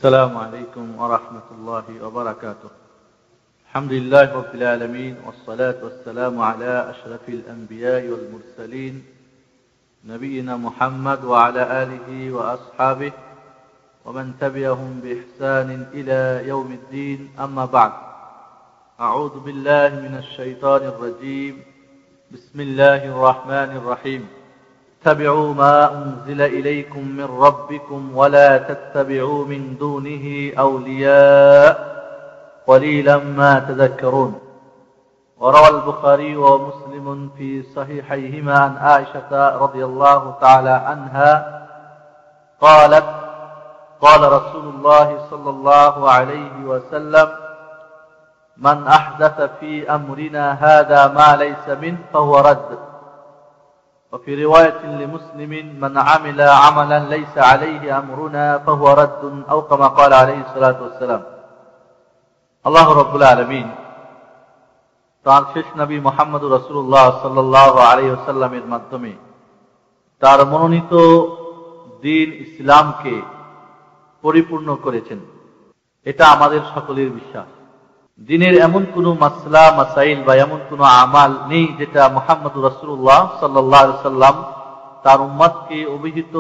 السلام عليكم ورحمة الله وبركاته. الحمد لله رب العالمين، والصلاة والسلام على أشرف الأنبياء والمرسلين نبينا محمد وعلى آله وأصحابه ومن تبعهم بإحسان إلى يوم الدين. أما بعد، أعوذ بالله من الشيطان الرجيم. بسم الله الرحمن الرحيم. اتبعوا ما أنزل إليكم من ربكم ولا تتبعوا من دونه أولياء قليلا ما تذكرون. وروى البخاري ومسلم في صحيحيهما عن عائشة رضي الله تعالى عنها قالت: قال رسول الله صلى الله عليه وسلم: من أحدث في أمرنا هذا ما ليس منه فهو رد. وفي رواية لمسلم: من عمل عملا ليس عليه أمرنا فهو رد، أو كما قال عليه الصلاة والسلام. আল্লাহ রাব্বুল আলামিন তার শেষ নবী মুহাম্মদ রাসূলুল্লাহ সাল্লাল্লাহু আলাইহি ওয়াসাল্লামের মাধ্যমে তার মনোনীত দ্বীন ইসলামকে পরিপূর্ণ করেছেন। এটা আমাদের সকলের বিশ্বাস। দ্বীনের এমন কোন মাসলা মাসাইল বা এমন কোন আমাল নেই যেটা মুহাম্মদ রাসূলুল্লাহ সাল্লাল্লাহু আলাইহি ওয়াসাল্লাম তার উম্মতকে অভিহিত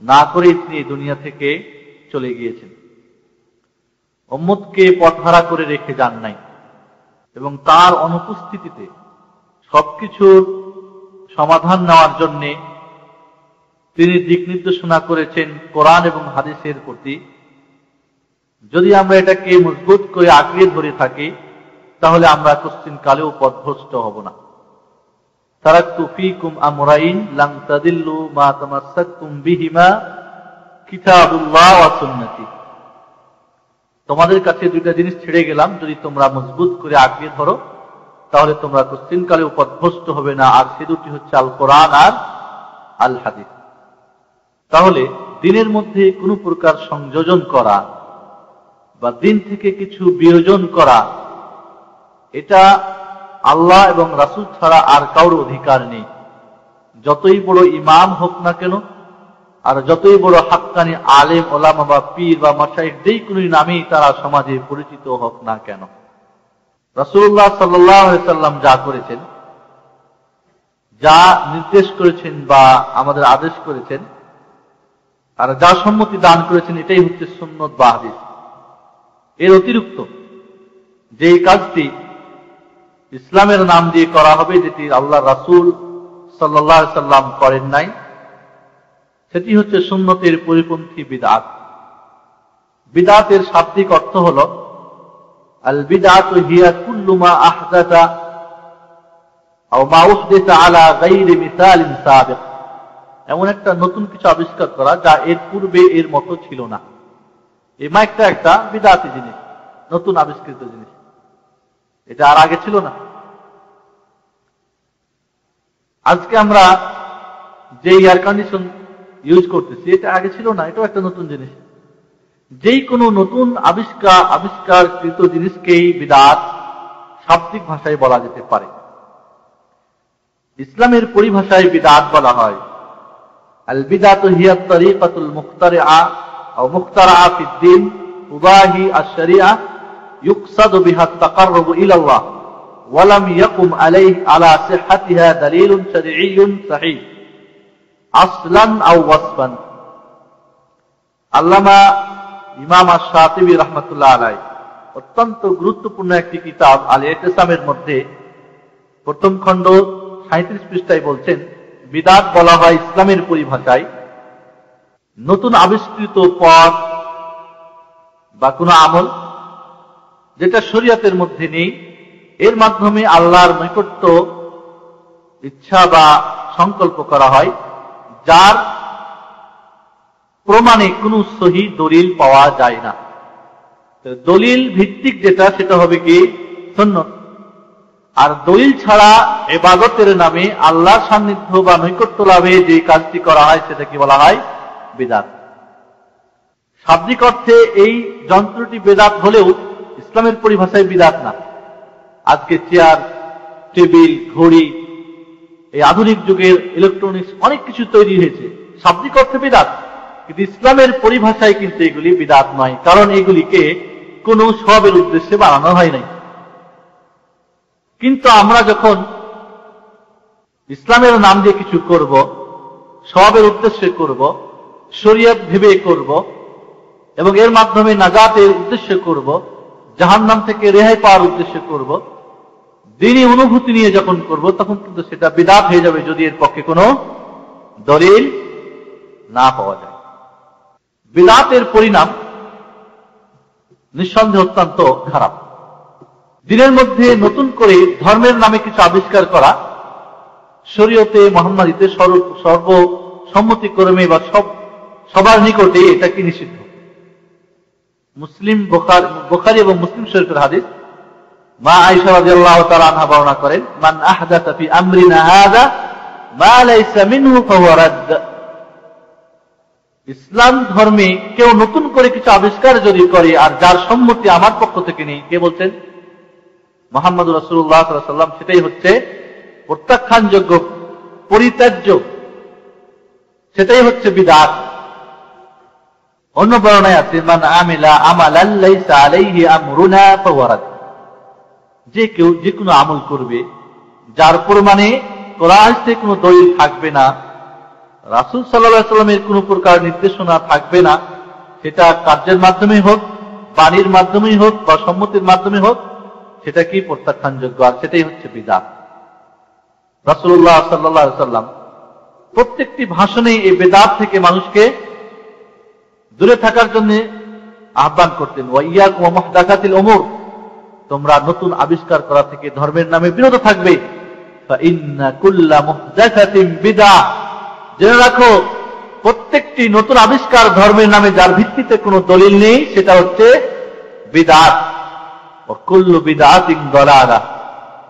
না করে তিনি দুনিয়া থেকে চলে গিয়েছেন। উম্মতকে পথহারা করে রেখে যান নাই, এবং তার অনুপস্থিতিতে সবকিছুর সমাধান নেওয়ার জন্য তিনি দিক নির্দেশনা করেছেন কোরআন এবং হাদিসের প্রতি। যদি আমরা এটাকে মজবুত করে আঁকড়ে ধরে থাকি, তাহলে আমরা কোশ্চিন কালেও পথভ্রষ্ট হব না। তারাকতু ফীকুম আমরাইন লান তাদিল্লু মা তামাসসাকতুম বিহিমা কিতাবুল্লাহ ওয়া সুন্নতি। তোমাদের কাছে দুইটা জিনিস ছেড়ে গেলাম, যদি তোমরা মজবুত করে আঁকড়ে ধরো তাহলে তোমরা কোশ্চিন কালেও পথভ্রষ্ট হবে না। আর সে দুটি হচ্ছে আল কোরআন আর আল হাদিস। তাহলে দ্বীনের মধ্যে কোনো প্রকার সংযোজন করা বা দ্বীন থেকে কিছু বিয়োজন করা, এটা আল্লাহ এবং রাসূল ছাড়া আর কারোর অধিকার নেই। যতই বড় ইমাম হোক না কেন, আর যতই বড় হাক্কানি আলেম ওলামা বা পীর বা মাশায়েখ যেই কোনো নামেই তারা সমাজে পরিচিত হোক না কেন, রাসূলুল্লাহ সাল্লাল্লাহু আলাইহি ওয়াসাল্লাম যা করেছেন, যা নির্দেশ করেছেন বা আমাদের আদেশ করেছেন, আর যা সম্মতি দান করেছেন, এটাই হচ্ছে সুন্নাত বা হাদিস। এর অতিরিক্ত যে কাজটি ইসলামের নাম দিয়ে করা হবে, যেটি আল্লাহ রাসূল সাল্লাল্লাহু আলাইহি ওয়াসাল্লাম করেন নাই, সেটি হচ্ছে সুন্নতের পরিপন্থী বিদআত। বিদআতের শাব্দিক অর্থ হল আল বিদআতু হিয়া কুল্লু মা আহদাসা আও মা উহদিসা আলা গায়রি মিসালিন সাবিক। এমন একটা নতুন কিছু আবিষ্কার করা যা এর পূর্বে এর মতো ছিল না। এই মাইকটা একটা বিদআতি জিনিস, নতুন আবিষ্কৃত জিনিস, এটা আর আগে ছিল না। আজকে আমরা যে এয়ার কন্ডিশন ইউজ করতেছি, এটা আগে ছিল না, এটাও একটা নতুন জিনিস। যেই কোনো নতুন আবিষ্কারকৃত জিনিসকেই বিদআত শাব্দিক ভাষায় বলা যেতে পারে। ইসলামের পরিভাষায় বিদআত বলা হয় আল বিদআতু হিয়া তারিকাতুল মুখতারিআ আও মুখতারাআ ফিদ-দ্বীন তুবাহি আশ-শরীআহ ইউকসাদু বিহা আত-তাকাররুবু ইলা আল্লাহ ওয়া লাম ইয়াকুম আলাইহি আলা সিহহাতিহা দালিলুন শারঈয়্যুন সহিহ আসলান আও ওয়াসফান। আল্লামা ইমাম আশ-শাতিবী রাহমাতুল্লাহ আলাইহি অত্যন্ত গুরুত্বপূর্ণ একটি কিতাব আল ইতিসামের মধ্যে প্রথম খণ্ড 37 পৃষ্ঠায় বলছেন, বিদআত বলা হয় ইসলামের পরিভাষায় নতুন আবিষ্কৃত পথ বা কোনো আমল যেটা শরীয়তের মধ্যে নেই, এর মাধ্যমে আল্লাহর নৈকট্য ইচ্ছা বা সংকল্প করা হয়, যার প্রমাণে কোনো সহি দলিল পাওয়া যায় না। দলিল ভিত্তিক যেটা, সেটা হবে কি সুন্নাত। আর দলিল ছাড়া ইবাদতের নামে আল্লাহর সান্নিধ্য বা নৈকট্য লাভে যে কাজটি করা হয়, সেটা কি বলা হয়? বিদআত। শাব্দিক অর্থে এই যন্ত্রটি বিদআত হলেও ইসলামের পরিভাষায় বিদআত না। আজকে চেয়ার, টেবিল, ঘড়ি, এই আধুনিক যুগের ইলেকট্রনিক্স অনেক কিছু তৈরি হয়েছে, শাব্দিক অর্থে বিদআত, কিন্তু ইসলামের পরিভাষায় কিন্তু এগুলি বিদআত নয়, কারণ এগুলিকে কোনো সওয়াবের উদ্দেশ্যে বানানো হয় নাই। কিন্তু আমরা যখন ইসলামের নাম দিয়ে কিছু করব, সওয়াবের উদ্দেশ্যে করব, শরীয়ত ভেবে করব, এবং এর মাধ্যমে নাজাতের উদ্দেশ্যে করব, জাহান্নাম থেকে রেহাই পাওয়ার উদ্দেশ্যে করব, দ্বীনি অনুভূতি নিয়ে যখন করব, তখন কিন্তু সেটা বিদআত হয়ে যাবে যদি এর পক্ষে কোনো দলিল না পাওয়া যায়। বিদআতের পরিণাম নিঃসন্দেহে অত্যন্ত খারাপ। দিনের মধ্যে নতুন করে ধর্মের নামে কিছু আবিষ্কার করা শরীয়তে মুহাম্মাদীতে সর্বসম্মতিক্রমে বা সবার নিকটে এটা কি নিষিদ্ধ। বুখারী এবং মুসলিম শরীফের হাদিস, মা আয়েশা রাদিয়াল্লাহু তাআলা আনহা বর্ণনা করেন, মান আহদাসা ফি আমরিনা হাযা মা লাইসা মিনহু ফাহুয়া রাদ্দ। ইসলাম ধর্মে কেউ নতুন করে কিছু আবিষ্কার যদি করে আর যার সম্মতি আমার পক্ষ থেকে নেই, কে বলছেন? মুহাম্মদুর রাসূলুল্লাহ সাল্লাল্লাহু আলাইহি ওয়াসাল্লাম। সেটাই হচ্ছে প্রত্যাখ্যানযোগ্য, পরিত্যাজ্য, সেটাই হচ্ছে বিদআত। অন্য বর্ণনায় আছে, মান আমিলা আমালান লাইসা আলাইহি আমরুনা ফাহুয়া রাদ্দ। যে কেউ যে কোনো আমল করবে যার প্রমাণে কোরআন থেকে কোনো দলিল থাকবে না, রাসূল সাল্লাল্লাহু আলাইহি ওয়াসাল্লামের কোনো প্রকার নির্দেশনা থাকবে না, সেটা কার্যের মাধ্যমে হোক, বাণীর মাধ্যমেই হোক বা সম্মতির মাধ্যমে হোক, সেটা কি প্রত্যাখ্যানযোগ্য, আর সেটাই হচ্ছে বিদআত। রাসূলুল্লাহ সাল্লাল্লাহু আলাইহি ওয়াসাল্লাম প্রত্যেকটি ভাষণে এই বিদআত থেকে মানুষকে দূরে থাকার জন্য আহ্বান করতেন। ওয়া ইয়াকুম ওয়া মুহদাসাতিল উমুর, তোমরা নতুন আবিষ্কার করা থেকে ধর্মের নামে বিরত থাকবে। ফা ইন্না কুল্লা মুহদাসাতিন বিদআহ, জেনে রাখো প্রত্যেকটি নতুন আবিষ্কার ধর্মের নামে যার ভিত্তিতে কোনো দলিল নেই, সেটা হচ্ছে বিদআত। ওয়া কুল্লু বিদআতিন দালালাহ,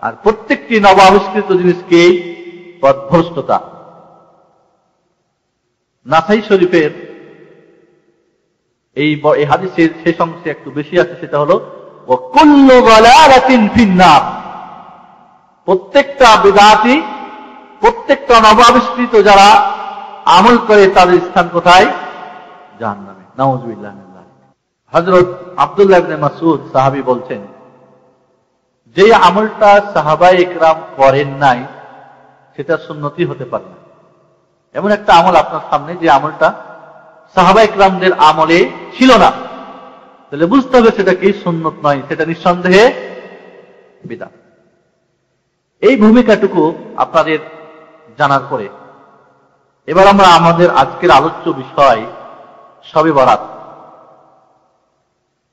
আর প্রত্যেকটি নব আবিষ্কৃত জিনিসকে পথভ্রষ্টতা। নাসাই শরীফের এই হাদিসের শেষ অংশে একটু বেশি আছে, সেটা হলো ওয়া কুল্লু দালালাতিন ফিন্নার। প্রত্যেকটা বিদআতি, প্রত্যেকটা নব আবিষ্কৃত যারা আমল করে তাদের স্থান কোথায়? জাহান্নামে। নাউযুবিল্লাহ মিন যালিক। হযরত আব্দুল্লাহ ইবনে মাসউদ সাহাবী বলছেন, যে আমলটা সাহাবায়ে ইকরাম করেন নাই সেটা সুন্নতি হতে পারে না। এমন একটা আমল আপনার সামনে যে আমলটা সাহাবায়ে ইকরামদের আমলে ছিল না, তাহলে বুঝতে হবে সেটা কি সুন্নত নয়, সেটা নিঃসন্দেহে বিদআত। এই ভূমিকাটুকু আপনাদের জানার পরে এবার আমরা আমাদের আজকের আলোচ্য বিষয় শবে বরাত।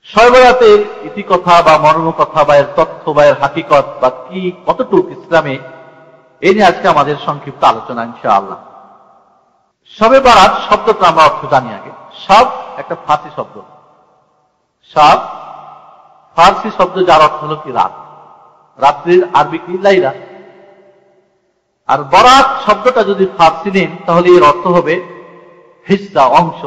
শবে বরাতের ইতিকথা বা মর্মকথা বা এর তথ্য বা এর হাকিকত বা কি কতটুকু ইসলামে, এই নিয়ে আজকে আমাদের সংক্ষিপ্ত আলোচনা ইনশাআল্লাহ। শবে বরাত শব্দটা আমরা অর্থ জানি আগে। সব একটা ফার্সি শব্দ, সব ফার্সি শব্দ যার অর্থ হলো কি রাত, রাত্রির আরবি কি লাইলা। আর বরাত শব্দটা যদি ফার্সি নেন তাহলে এর অর্থ হবে হিস্সা, অংশ।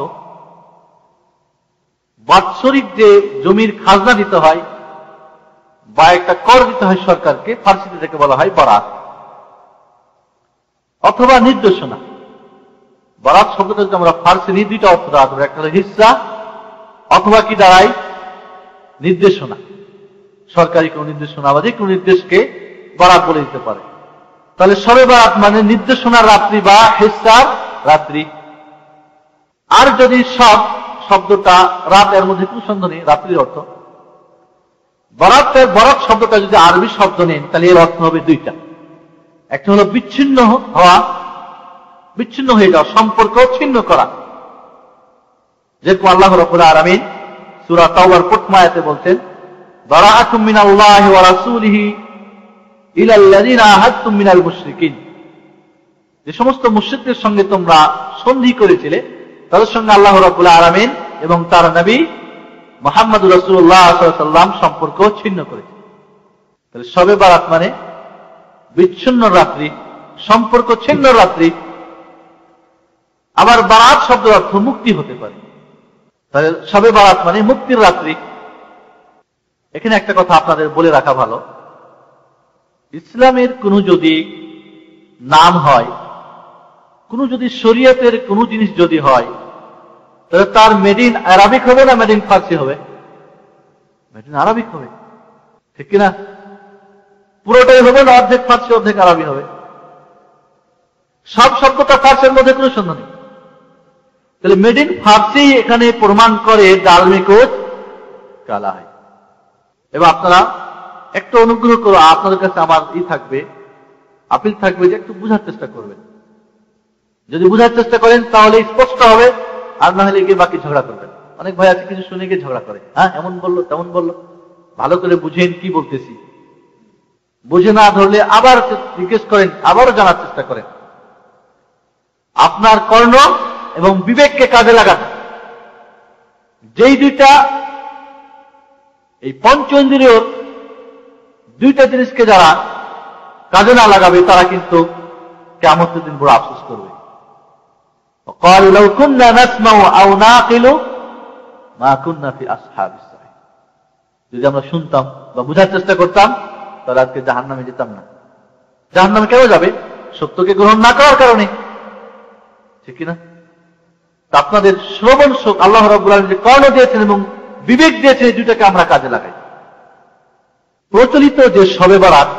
বাৎসরিক যে জমির খাজনা দিতে হয় বা একটা কর দিতে হয় সরকারকে, ফার্সিতে থেকে বলা হয় বরাত, অথবা নির্দেশনা। বরাত শব্দটা যদি আমরা ফার্সি নিয়ে দুইটা অর্থ দাঁড়াতে পারি, একটা হলো হিস্সা অথবা কি দাঁড়ায় নির্দেশনা, সরকারি কোন নির্দেশনা বা যে কোন নির্দেশকে বরাত বলে দিতে পারে। তাহলে শবে বরাত মানে নির্দেশনার রাত্রি বা হিস্সার রাত্রি। আর যদি সব শব্দটা রাত, এর মধ্যে কোনো সন্দেহ নেই রাত্রির অর্থ। বরাত শব্দটা যদি আরবি শব্দ নেন তাহলে এর অর্থ হবে দুইটা। একটা হলো বিচ্ছিন্ন হওয়া, বিচ্ছিন্ন হয়ে যাওয়া, সম্পর্ক ছিন্ন করা। যেরকম আল্লাহ রাব্বুল আলামিন সূরা তাওবার প্রথম আয়াতে বলছেন, বারাআতুম মিনাল্লাহি ওয়া রাসূলিহি ইলাল্লাযিনা আহাদতুম মিনাল মুশরিকিন। যে সমস্ত মুশরিকদের সঙ্গে তোমরা সন্ধি করেছিলে তাদের সঙ্গে আল্লাহ রাব্বুল আলামিন এবং তার নবী মুহাম্মদুর রাসূলুল্লাহ সাল্লাল্লাহু আলাইহি ওয়াসাল্লাম সম্পর্ক ছিন্ন করেছে। তাহলে শবে বরাত মানে বিচ্ছিন্ন রাত্রি, সম্পর্ক ছিন্ন রাত্রি। আবার বারাত শব্দের অর্থ মুক্তি হতে পারে। তাহলে শবে বরাত মানে মুক্তির রাত্রি। এখানে একটা কথা আপনাদের বলে রাখা ভালো, ইসলামের কোনো যদি নাম হয়, কোনো যদি শরীয়তের কোনো জিনিস যদি হয়, তাহলে তার মেড ইন আরাবিক হবে না মেড ইন ফার্সি হবে? মেড ইন আরাবিক হবে, ঠিক কিনা? পুরোটাই হবে না অর্ধেক ফার্সি অর্ধেক আরবি হবে? সব শব্দটা ফার্সির মধ্যে কোনো সন্দেহ নেই। তাহলে মেড ইন ফার্সি এখানে প্রমাণ করে ডাল মে কুছ কালা হয়। এবার আপনারা একটু অনুগ্রহ করো, আপনাদের কাছে আমার থাকবে, আপিল থাকবে যে একটু বুঝার চেষ্টা করবেন। যদি বুঝার চেষ্টা করেন তাহলে স্পষ্ট হবে, আর না হলে গিয়ে বাকি ঝগড়া করবেন। অনেক ভাই আছে কিছু শুনে গিয়ে ঝগড়া করে, হ্যাঁ এমন বললো তেমন বললো। ভালো করে বুঝেন কি বলতেছি, বুঝে না ধরলে আবার জিজ্ঞেস করেন, আবারও জানার চেষ্টা করেন। আপনার কর্ণ এবং বিবেককে কাজে লাগান। যেই দুইটা এই পঞ্চ ইন্দ্রিয় দুইটা জিনিসকে যারা কাজে না লাগাবে তারা কিন্তু কিয়ামতের দিন বড় আফসোস করবে। وقالوا لو كنا نسمع او نعقل ما كنا في اصحاب السعير। যদি আমরা শুনতাম বা বুঝার চেষ্টা করতাম তাহলে আজকে জাহান্নামে যেতাম না। জাহান্নামে কেন যাবে? সত্যকে গ্রহণ না করার কারণে, ঠিক কিনা? আপনাদের শ্রবণ শোক আল্লাহ রাব্বুল আলামিন যে কর্ণ দিয়েছেন এবং বিবেক দিয়েছেন, এই দুটাকে আমরা কাজে লাগাই। প্রচলিত যে শবে বরাত,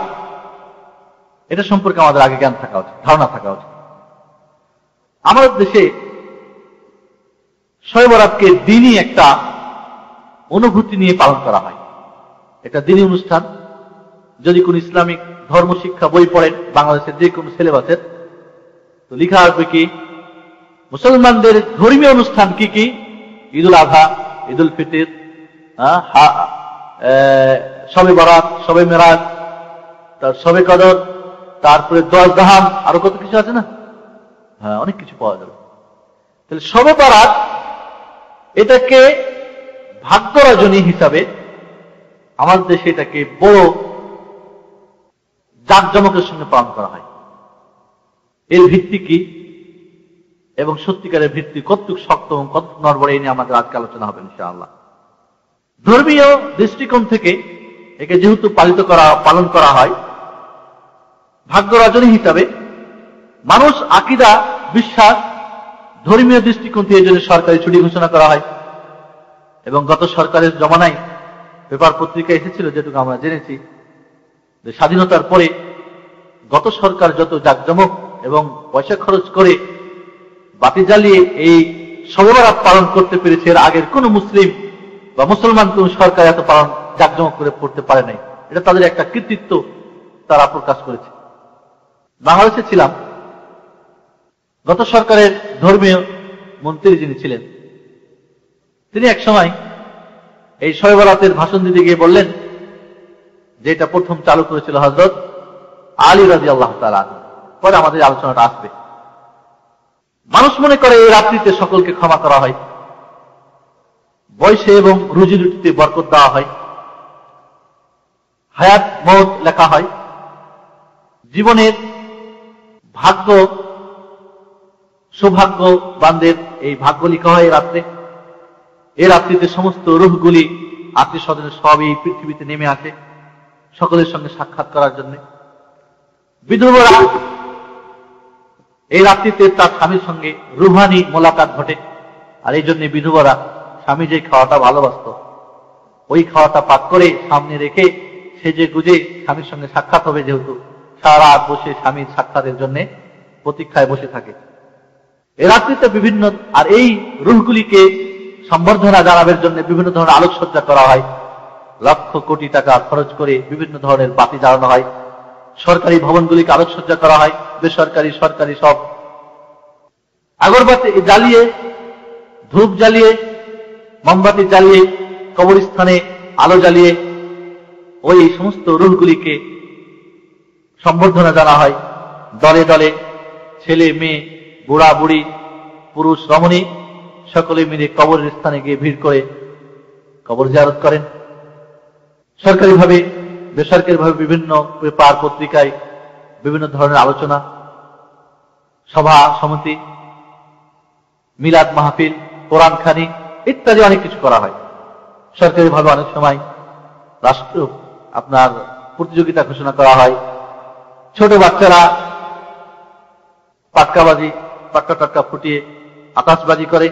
এটা সম্পর্কে আমাদের আগে জ্ঞান থাকা উচিত, ধারণা থাকা উচিত। আমাদের দেশে শবে বরাতকে দিনই একটা অনুভূতি নিয়ে পালন করা হয়। এটা দিনই অনুষ্ঠান। যদি কোন ইসলামিক ধর্ম শিক্ষা বই পড়েন বাংলাদেশের যে কোনো সিলেবাসের, তো লেখা আসবে কি মুসলমানদের ধর্মীয় অনুষ্ঠান কি কি? ঈদুল আযহা, ঈদুল ফিতর, শবে বরাত, শবে মেরাজ, তার শবে কদর, তারপরে 10 ধাম, আরো কত কিছু আছে না? হ্যাঁ, অনেক কিছু পাওয়া যাবে। তাহলে শবে বরাত এটাকে ভাগ্য রজনী হিসাবে আমাদের দেশে এটাকে বড় জাঁকজমকের সঙ্গে পালন করা হয়। এর ভিত্তি কি এবং সত্যিকারের ভিত্তি কতটুকু শক্ত এবং কতটুকু নড়বড়ে, এই নিয়ে আমাদের আজকে আলোচনা হবে ইনশাআল্লাহ। ধর্মীয় দৃষ্টিকোণ থেকে একে যেহেতু পালন করা হয় ভাগ্য রজনী হিসাবে, মানুষ আকীদা বিশ্বাস ধর্মীয় দৃষ্টিকোণ থেকে এই জন্য সরকারি ছুটি ঘোষণা করা হয়। এবং গত সরকারের জমানায় পেপার পত্রিকা এসেছিল, যেটুকু আমরা জেনেছি, যে স্বাধীনতার পরে গত সরকার যত জাঁকজমক এবং পয়সা খরচ করে বাতি জ্বালিয়ে এই শবে বরাত পালন করতে পেরেছে, এর আগের কোন মুসলিম বা মুসলমান কোন সরকার এত পালন জাঁকজমক করে পড়তে পারে নাই। এটা তাদের একটা কৃতিত্ব তারা প্রকাশ করেছে। বাংলাদেশে ছিলাম, গত সরকারের ধর্মীয় মন্ত্রী যিনি ছিলেন, তিনি এক সময় এই শবে বরাতের ভাষণ দিতে গিয়ে বললেন যে এটা প্রথম চালু করেছিল হযরত আলী রাদিয়াল্লাহু তাআলা আনহু। পরে আমাদের আলোচনাটা আসবে। মানুষ মনে করে এই রাত্রিতে সকলকে ক্ষমা করা হয়, বয়সে এবং রুজি রুটিতে বরকত দেওয়া হয়, হায়াত মওত লেখা হয়, জীবনের ভাগ্য সৌভাগ্যবানদের এই ভাগ্য লেখা হয় রাত্রে। এই রাত্রিতে সমস্ত রূহগুলি আত্মীয় স্বজনের সবই পৃথিবীতে নেমে আসে সকলের সঙ্গে সাক্ষাৎ করার জন্য। বিধবারা এই রাত্রিতে তার স্বামীর সঙ্গে রুহানি মোলাকাত ঘটে, আর এই জন্য বিধবারা স্বামী যে খাওয়াটা ভালোবাসত ওই খাওয়াটা পাক করে সামনে রেখে সেজে গুজে স্বামীর সঙ্গে সাক্ষাৎ হবে, যেহেতু সারা রাত বসে স্বামীর সাক্ষাতের জন্য প্রতীক্ষায় বসে থাকে। এই রাত্রিতে বিভিন্ন, আর এই রূহগুলিকে সম্বর্ধনা জানাবার জন্য বিভিন্ন ধরনের আলোকসজ্জা করা হয়, লক্ষ কোটি টাকা খরচ করে বিভিন্ন ধরনের বাতি জ্বালানো হয়, সরকারি ভবনগুলিকে আলোকসজ্জা করা হয়, বেসরকারি সরকারি সব আগরবাতি জ্বালিয়ে, ধূপ জ্বালিয়ে, মোমবাতি জ্বালিয়ে, কবরস্থানে আলো জ্বালিয়ে ওই সমস্ত রূহগুলিকে সম্বর্ধনা জানা হয়। দলে দলে ছেলে মেয়ে, বুড়া বুড়ি, পুরুষ রমণী সকলে মিলে কবরের স্থানে গিয়ে ভিড় করে কবর জিয়ারত করেন। সরকারিভাবে বেসরকারিভাবে বিভিন্ন পেপার পত্রিকায় বিভিন্ন ধরনের আলোচনা, সভা সমিতি, মিলাদ মাহফিল, কোরআন খানি ইত্যাদি অনেক কিছু করা হয়। সরকারিভাবে অনেক সময় রাষ্ট্র আপনার প্রতিযোগিতা ঘোষণা করা হয়। ছোট বাচ্চারা পাটকা টাটকা ফুটিয়ে আতশবাজি করে,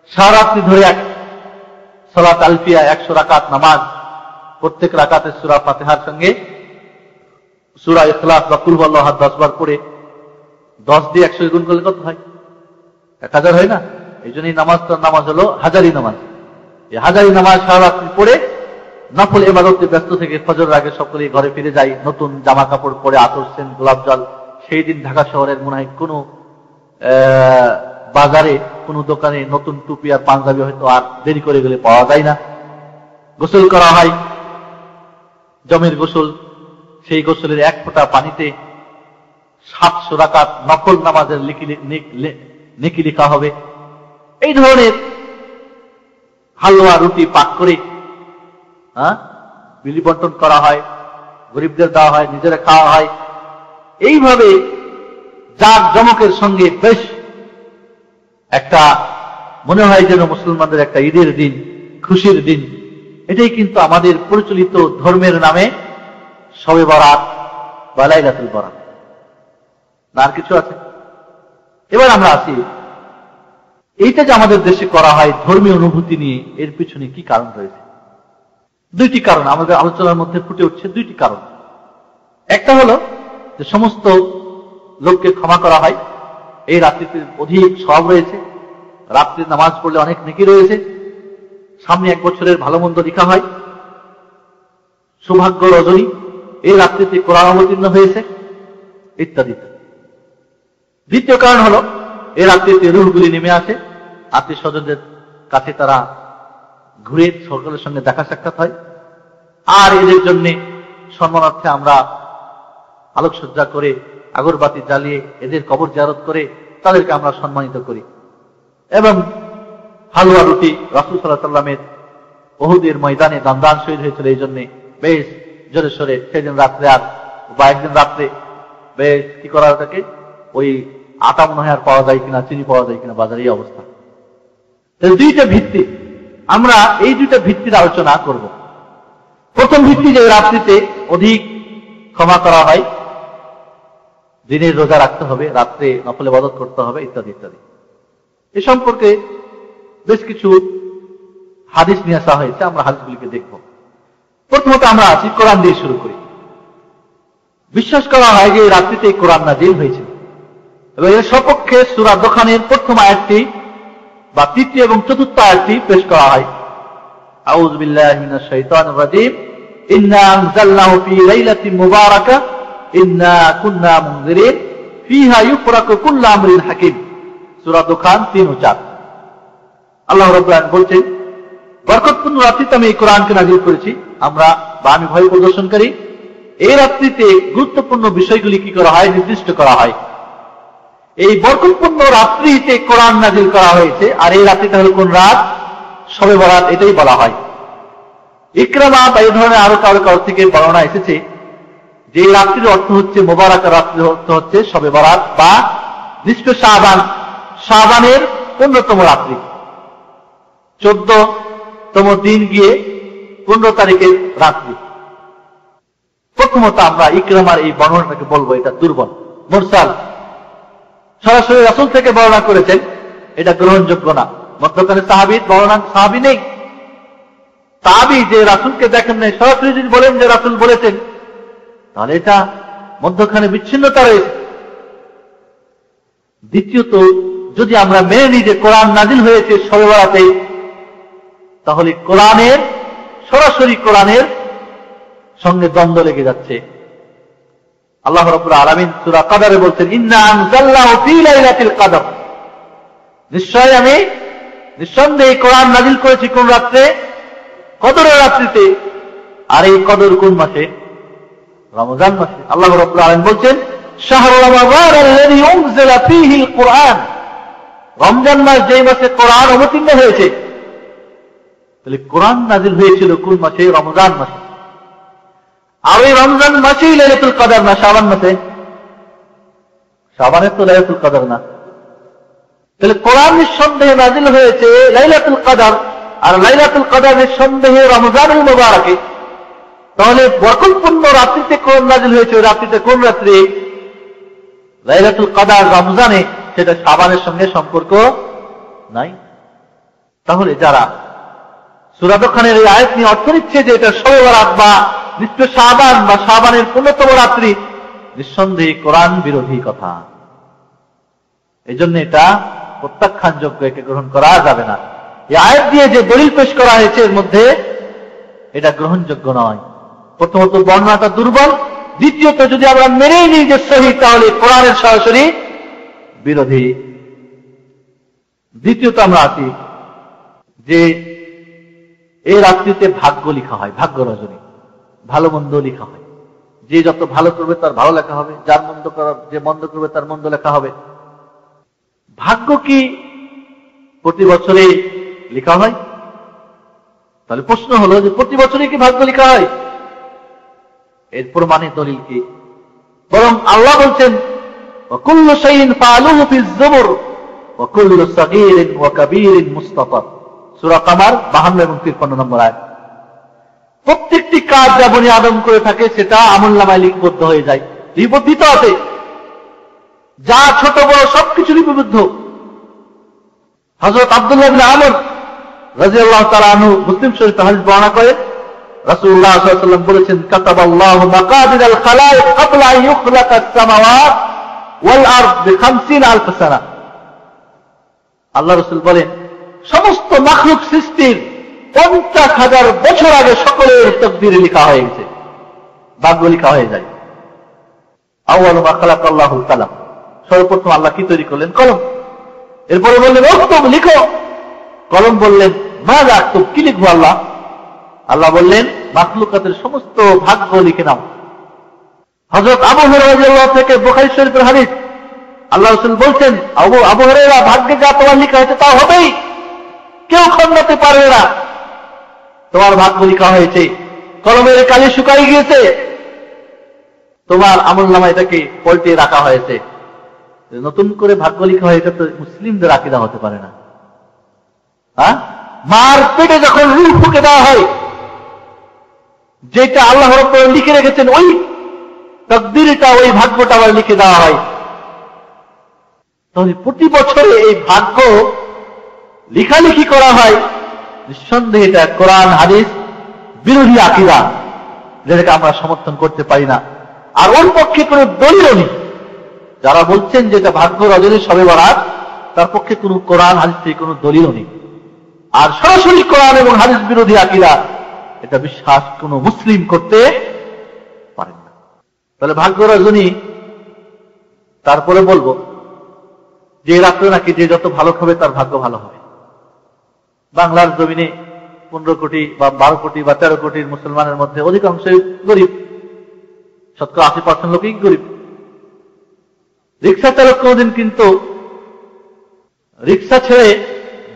সারা রাত্রি ধরে এক সালাত আলফিয়া 100 রাকাত নামাজ, প্রত্যেক রাকাতে সূরা ফাতিহার সঙ্গে সূরা ইখলাস বা কুল হুয়াল্লাহু আহাদ 10 বার পড়ে 10 দিয়ে 100 গুণ করলে কত হয়? 1000 হয় না? এই জন্যই নামাজ হলো হাজারি নামাজ। এই হাজারি নামাজ সারা রাত্রি পড়ে নফল ইবাদতে ব্যস্ত থেকে ফজরের আগে সকলে ঘরে ফিরে যায়, নতুন জামা কাপড় পরে, আতর সেন, গোলাপ জল। সেই দিন ঢাকা শহরের মনে হয় কোনো বাজারে, কোনো দোকানে নতুন টুপি আর পাঞ্জাবি হয়তো আর দেরি করে গেলে পাওয়া যায় না। গোসল করা হয়, জমের গোসল। সেই গোসলের এক ফোঁটা পানিতে 700 রাকাত নফল নামাজের নেকি লেখা হবে। এই ধরনের হালুয়া রুটি পাক করে বিলি বন্টন করা হয়, গরিবদের দেওয়া হয়, নিজেরা খাওয়া হয়। এইভাবে জাক জমকের সঙ্গে বেশ একটা মনে হয় যেন মুসলমানদের একটা ঈদের দিন, খুশির দিন। এটাই কিন্তু আমাদের প্রচলিত ধর্মের নামে শবে বরাত বা লাইলাতুল বরাত। না আর কিছু আছে? এবার আমরা আসি, এইটা যে আমাদের দেশে করা হয় ধর্মীয় অনুভূতি নিয়ে, এর পিছনে কি কারণ রয়েছে? দুইটি কারণ আমাদের আলোচনার মধ্যে ফুটে উঠছে। দুইটি কারণ। একটা হলো যে সমস্ত লোককে ক্ষমা করা হয়, এই রাত্রিতে অধিক সওয়াব রয়েছে, রাত্রির নামাজ পড়লে অনেক নেকি রয়েছে, সামনে 1 বছরের ভালো মন্দ লেখা হয়, সৌভাগ্য রজনী, এই রাত্রিতে কোরআন অবতীর্ণ হয়েছে, ইত্যাদি। দ্বিতীয় কারণ হলো এই রাত্রিতে রূহগুলি নেমে আসে, আত্মীয় স্বজনদের কাছে তারা ঘুরে সকলের সঙ্গে দেখা সাক্ষাৎ হয়। আর এদের জন্য সম্মানার্থে আমরা আলোকসজ্জা করে, আগরবাতি জ্বালিয়ে, এদের কবর জিয়ারত করে তাদেরকে আমরা সম্মানিত করি। এবং হালুয়া রুটি, রাসূল সাল্লাল্লাহু আলাইহি ওয়াসাল্লামের উহুদের ময়দানে দান শহীদ হয়েছিল, এই জন্য বেশ জোরে সোরে সেদিন রাত্রে আর বা একদিন রাত্রে বেশ কি করা থাকে, ওই আটা মনে হয় আর পাওয়া যায় কিনা, চিনি পাওয়া যায় কিনা বাজারে, এই অবস্থা। দুইটা ভিত্তি, আমরা এই দুইটা ভিত্তির আলোচনা করব। প্রথম ভিত্তি যে রাত্রিতে অধিক ক্ষমা করা হয়, দিনের রোজা রাখতে হবে, রাত্রে নফল ইবাদত করতে হবে, ইত্যাদি ইত্যাদি। এ সম্পর্কে বেশ কিছু হাদিস নিয়ে আসা হয়েছে, আমরা হাদিসগুলিকে দেখব। প্রথমত আমরা আছি কোরআন দিয়ে শুরু করি। বিশ্বাস করা হয় যে এই রাত্রিতে কোরআন নাযিল হয়েছে, এবং এর সপক্ষে সূরা দোখানের প্রথম আয়াতটি বা তৃতীয় এবং চতুর্থ আয়াতটি পেশ করা হয়। আউযু বিল্লাহি মিনাশ শাইতানির রাজীম, ইন্না আনজালনাহু ফী লাইলাতিন মুবারাকা ইন্না কুন্না মুনজিরিন ফীহা ইউফরাকু কুল্লু আমরিন হাকীম। সূরা দোখান 3 ও 4। আল্লাহ রাব্বুল আলামিন বলছেন, বরকতপূর্ণ রাত্রিতে আমি এই কোরআনকে নাযিল করেছি, আমরা বা আমি ভয় প্রদর্শনকারী। এই রাত্রিতে গুরুত্বপূর্ণ বিষয়গুলি কি করা হয়, নির্দিষ্ট করা হয়। এই বরকতপূর্ণ রাত্রিতে কোরআন নাযিল করা হয়েছে, আর এই রাত্রিটা হল কোন রাত? শবে বরাত, এটাই বলা হয়। ইকরামা বা এই ধরনের আরো কারো থেকে বর্ণনা এসেছে যে এই রাত্রির অর্থ হচ্ছে মোবারক, রাত্রির অর্থ হচ্ছে শবে বরাত বা নিসফে শাবান, শাবানের 15তম রাত্রি, 14তম দিন গিয়ে 15 তারিখের রাত্রি। প্রথমত আমরা ইকরামার এই বর্ণনাটাকে বলবো এটা দুর্বল, মুরসাল। সরাসরি রাসূল থেকে বর্ণনা করেছেন, এটা গ্রহণযোগ্য না। মধ্যখানে সাহাবীর বর্ণনা, সাহাবী নেই, তাবী যে রাসূলকে দেখেন নাই, সরাসরি যদি বলেন যে রাসূল বলেছেন, তাহলে এটা মধ্যখানে বিচ্ছিন্নতা রয়েছে। দ্বিতীয়ত, যদি আমরা মেনে নিই যে কোরআন নাযিল হয়েছে শবে বরাতে, তাহলে কোরআনের সরাসরি কোরআনের সঙ্গে দ্বন্দ্ব লেগে যাচ্ছে। আল্লাহ রাব্বুল আলামিন সূরা কদরে বলছেন, ইন্না আনজালনাহু ফী লাইলাতিল কদর, নিশ্চয় আমি নিঃসন্দেহে কোরআন নাযিল করেছি কোন রাত্রে? কদরের রাত্রিতে। আর এই কদর কোন মাসে? রমজান মাসে। আল্লাহ রাব্বুল আলামিন বলছেন, শাহরু রমাদান আল্লাযী উনজিলা ফীহিল কুরআন, রমজান মাস যেই মাসে কোরআন অবতীর্ণ হয়েছে। তাহলে কোরআন নাযিল হয়েছিল কোন মাসে? রমজান মাসে। আর এই রমজান মাসেই লাইলাতুল কদর না শাবান মাসে? শাবানে তো লাইলাতুল কদর না। তাহলে কোরআন নিঃসন্দেহে নাযিল হয়েছে লাইলাতুল কদর, আর লাইলাতুল কদর নিঃসন্দেহে রমজানুল মুবারাকে। তাহলে বরকতপূর্ণ রাত্রিতে কোরআন নাযিল হয়েছে, ওই রাত্রিতে কোন রাত্রি? লাইলাতুল কদর রমজানে, সেটা শাবানের সঙ্গে সম্পর্ক নাই। তাহলে যারা সূরা দোকানের এই আয়াত নিয়ে অর্থ নিচ্ছে যে এটা শবে বরাত বা নিঃস্ব শাবান বা শাবানের ১৫তম রাত্রি, নিঃসন্দেহে কোরআন বিরোধী কথা। এই জন্য এটা প্রত্যাখ্যানযোগ্য, একে গ্রহণ করা যাবে না। এই আয়াত দিয়ে যে দলিল পেশ করা হয়েছে এর মধ্যে এটা গ্রহণযোগ্য নয়। প্রথমত বর্ণনাটা দুর্বল, দ্বিতীয়ত যদি আমরা মেনেই নিই যে সহিহ, তাহলে কোরআনের সরাসরি বিরোধী। দ্বিতীয়ত আমরা আছি যে এই রাত্রিতে ভাগ্য লেখা হয়, ভাগ্য রজনী, ভালো মন্দ লেখা হয়। যে যত ভালো করবে তার ভালো লেখা হবে, যার মন্দ করা যে মন্দ করবে তার মন্দ লেখা হবে। ভাগ্য কি প্রতি বছরে লেখা হয়? তাহলে প্রশ্ন হলো যে প্রতি বছরে কি ভাগ্য লেখা হয়? এর প্রমাণে দলিল কি? বরং আল্লাহ বলছেন ওয়াকুল্লু শাইইন ফাআলুহু ফিজ যুবুর ওয়াকুল্লু সাগীরিন ওয়া কাবীরিন মুস্তাতার, সূরা কামার 52 এবং 53 নম্বর আয়াত। প্রত্যেকটি কাজ যা বনি আদম করে থাকে সেটা আমলনামায় লিপিবদ্ধ হয়ে যায়, লিপিবদ্ধ আছে, যা ছোট বড় সবকিছু লিপিবদ্ধ। হযরত আব্দুল্লাহ ইবনে আমর রাদিয়াল্লাহু তাআলা আনহু মুসলিম শরীফে হাদিস বর্ণনা করে রাসূলুল্লাহ সাল্লাল্লাহু আলাইহি ওয়াসাল্লাম বলেছেন, কাতাবাল্লাহু মাকাদিরাল খালায়েক ক্বাবলা আন ইখলাকাস সামাওয়াত ওয়াল আরদ বি50,000 সানা। আল্লাহ রাসূল বলেন, সমস্ত মাখলুক সৃষ্টির 50,000 বছর আগে সকলের তাকদীরে লেখা হয়ে গেছে, ভাগ্য লেখা হয়ে যায়। আউয়ালু মা খালাকাল্লাহুল কালাম, সর্বপ্রথম আল্লাহ কি তৈরি করলেন? কলম। এরপরে বললেন উক্তুব, লিখো। কলম বললেন মা আক্তুব, কি লিখবো আল্লাহ? আল্লাহ বললেন মাখলুকাতের সমস্ত ভাগ্য লিখে নাও। হযরত আবু হুরায়রা রাদিয়াল্লাহু থেকে বুখারী শরীফের হাদিস, আল্লাহ রাসূল বলছেন, আবু হুরায়রা, ভাগ্যে যা তোমার লেখা হয়েছে তা হবেই, কেউ খণ্ডাতে পারবে না। তোমার ভাগ্য লেখা হয়েছে, কলমের কালি শুকাই গিয়েছে, তোমার আমলনামা এটাকে পল্টে রাখা হয়েছে। নতুন করে ভাগ্য লেখা হয়, এটা তো মুসলিমদের আকীদা হতে পারে না। মার পেটে যখন রূহ ফুঁকে দেওয়া হয়, যেটা আল্লাহ রাব্বুল লিখে রেখেছেন ওই তাকদীরটা, ওই ভাগ্যটা আবার লিখে দেওয়া হয়। তাহলে প্রতি বছরে এই ভাগ্য লেখালেখি করা হয়, নিঃসন্দেহে এটা কোরআন হাদিস বিরোধী আকীদা, যেটাকে আমরা সমর্থন করতে পারি না। আর ওর পক্ষে কোনো দলিলও নেই। যারা বলছেন যে এটা ভাগ্য রজনী শবে বরাত, তার পক্ষে কোনো কোরআন হাদিস থেকে কোনো দলিলও নেই। আর সরাসরি কোরআন এবং হাদিস বিরোধী আকীদা, এটা বিশ্বাস কোনো মুসলিম করতে পারেন না। তাহলে ভাগ্য রজনী, তারপরে বলবো যে রাত্রে নাকি যে যত ভালো খাবে তার ভাগ্য ভালো হবে। বাংলার জমিনে 15 কোটি বা 12 কোটি বা 13 কোটির মুসলমানের মধ্যে অধিকাংশই গরিব, 70-80% লোকই গরিব। রিক্সা চালক কোনদিন কিন্তু রিক্সা ছেড়ে,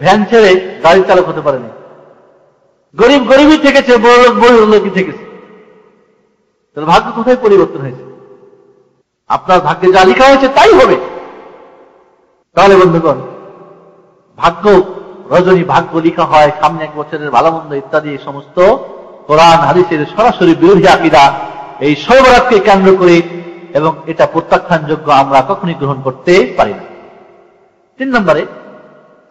ভ্যান ছেড়ে গাড়ি চালক হতে পারেনি। গরিব গরিবই থেকেছে, বড় লোক বড় লোকই থেকেছে। তাহলে ভাগ্য কোথায় পরিবর্তন হয়েছে? আপনার ভাগ্যে যা লেখা হয়েছে তাই হবে। তাহলে বন্ধুগণ, ভাগ্য রজনী, ভাগ্য লেখা হয়, সামনে এক বছরের ভালো মন্দ ইত্যাদি, এই সমস্ত কোরআন হাদিসের সরাসরি বিরোধী আকীদা এই শবে বরাতকে কেন্দ্র করে, এবং এটা প্রত্যাখ্যানযোগ্য, আমরা কখনই গ্রহণ করতে পারি না। 3 নম্বরে,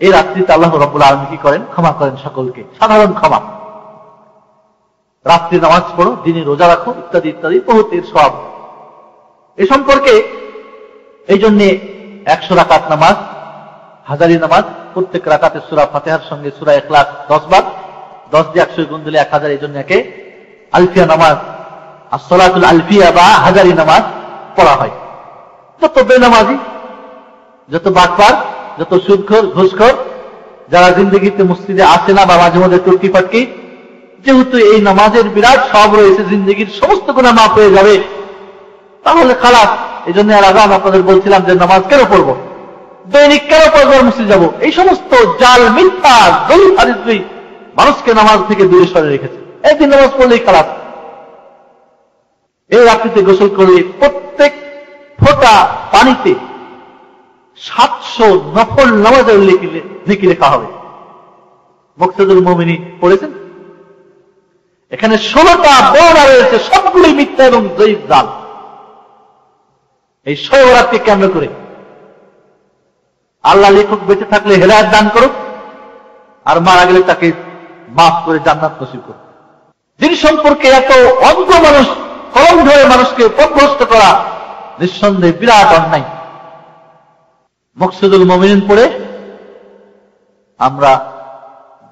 এই রাত্রিতে আল্লাহ রাব্বুল আলামিন কি করেন? ক্ষমা করেন সকলকে, সাধারণ ক্ষমা। রাত্রি নামাজ পড়ো, দিনে রোজা রাখো, ইত্যাদি ইত্যাদি, বহুত এর সওয়াব। এ সম্পর্কে এই জন্য 100 রাকাত নামাজ, হাজারি নামাজ, প্রত্যেক রাকাতে সূরা ফাতিহার সঙ্গে সূরা ইখলাস 10 বার, 10 দিয়ে 100 গুণ দিলে 1000, এই জন্য একে আলফিয়া নামাজ, as-সালাতুল আলফিয়া বা হাজারি নামাজ পড়া হয়। যত বেনামাজি, যত বাটপার, যত সুদখোর, ঘুষখোর, যারা জিন্দগিতে মসজিদে আসে না বা মাঝে মধ্যে টুটকি ফাটকি, যেহেতু এই নামাজের বিরাট সওয়াব রয়েছে, জিন্দগির সমস্ত গুনাহ মাফ হয়ে যাবে, তাহলে খালাস। এই জন্য আর আগে আমি আপনাদের বলছিলাম যে নামাজ কেন পড়বো, দৈনিক কেন পড়বো, মসজিদ যাবো, এই সমস্ত জাল, মিথ্যা, দলিল হাদিস মানুষকে নামাজ থেকে দূরে সরে রেখেছে। একদিন নামাজ পড়লেই খালাস। এই রাত্রিতে গোসল করলে প্রত্যেক ফোঁটা পানিতে 700 নফল নামাজের নেকি লেখা হবে। মুকতাদুল মুমিনিন পড়েছেন? এখানে 16টা বর্ণনা রয়েছে, সবগুলোই মিথ্যা এবং দৈব জাল। এই শবে বরাতকে কেন্দ্র করে আল্লাহ লেখক বেঁচে থাকলে হেদায়েত দান করুক, আর মারা গেলে তাকে মাফ করে জান্নাত নসিব করবে। যিনি সম্পর্কে এত অন্ধ মানুষ কলম ধরে মানুষকে পথভ্রষ্ট করা নিঃসন্দেহে বিরাট অন্যায়। মকসুদুল মুমিনিন পড়ে আমরা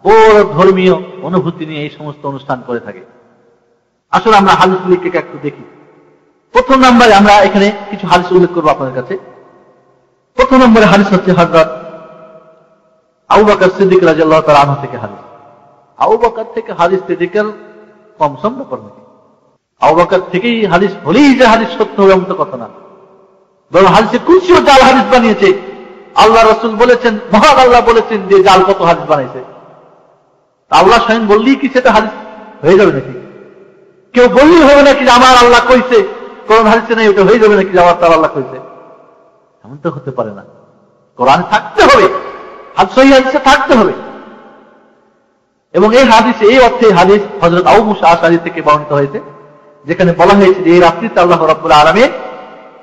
বড় ধর্মীয় অনুভূতি নিয়ে এই সমস্ত অনুষ্ঠান করে থাকি। আসলে আমরা হাদিসগুলিকে একটু দেখি। প্রথম নম্বরে আমরা এখানে কিছু হাদিস উল্লেখ করবো আপনাদের কাছে। প্রথম নম্বরে হাদিস হচ্ছে হযরত আবু বকর সিদ্দিক রাদিয়াল্লাহু তাআলা আনহু থেকে হাদিস। আবু বকর থেকে হাদিস সিদ্দিকের কম সম ব্যাপার নাকি? আবু বকর থেকেই হাদিস হলেই যে হাদিস সত্য হবে এমন তো কথা না, বরং হাদিসে কুদসিও জাল হাদিস বানিয়েছে। আল্লাহ রাসূল বলেছেন, মহান আল্লাহ বলেছেন যে জাল কত হাদিস বানাইছে। আল্লাহ স্বয়ং বললেই কি সেটা হাদিস হয়ে যাবে নাকি? কেউ বললেই হবে নাকি যে আমার আল্লাহ কইছে, কোরআন হাদিসে নেই ওটা হয়ে যাবে নাকি যে আমার তার আল্লাহ কইছে? এমন তো হতে পারে না। কোরআনে থাকতে হবে, সহিহ হাদিসে থাকতে হবে। এবং এই হাদিসে এই অর্থে হাদিস হযরত আবু মুসা আশআরী থেকে বর্ণিত হয়েছে, যেখানে বলা হয়েছে যে এই রাত্রিতে আল্লাহ রাব্বুল আলামিন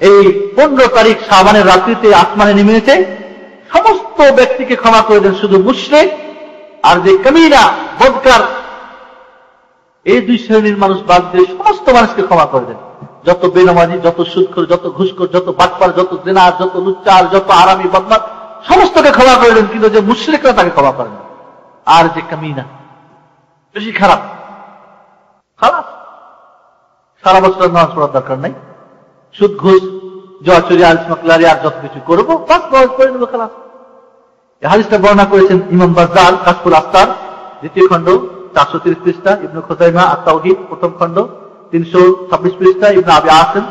এই 15 তারিখ শাবানের রাত্রিতে আসমানে নেমে এসে সমস্ত ব্যক্তিকে ক্ষমা করে দেন, শুধু মুশরিক আর যে কামিনা বদকার এই দুই শ্রেণীর মানুষ বাদ দিয়ে সমস্ত মানুষকে ক্ষমা করে দেন। যত বেনামাজি, যত সুদখোর, যত ঘুষখোর, যত বাটপার, যত জিনার, যত লুচ্চার, যত আরামি বদমাশ সমস্তকে ক্ষমা করে দেন, কিন্তু যে মুশরিকরা তাকে ক্ষমা করেন না। আর যে কামিনা বেশি খারাপ খারাপ, সারা বছর নামাজ পড়ার দরকার নাই, সুদ ঘুষ জুয়া চুরি আর স্মাগলারি আর যত কিছু করবো বাস নামাজ পড়ে নেবো, খালাস। এই হাদিসটা বর্ণনা করেছেন ইমাম বাজ্জার কাশফুল আস্তার 2য় খণ্ড 430 পৃষ্ঠা, ইবনে খুযাইমা আত-তাওহীদ 1ম খণ্ড 326 পৃষ্ঠা, ইবনে আবি আসিম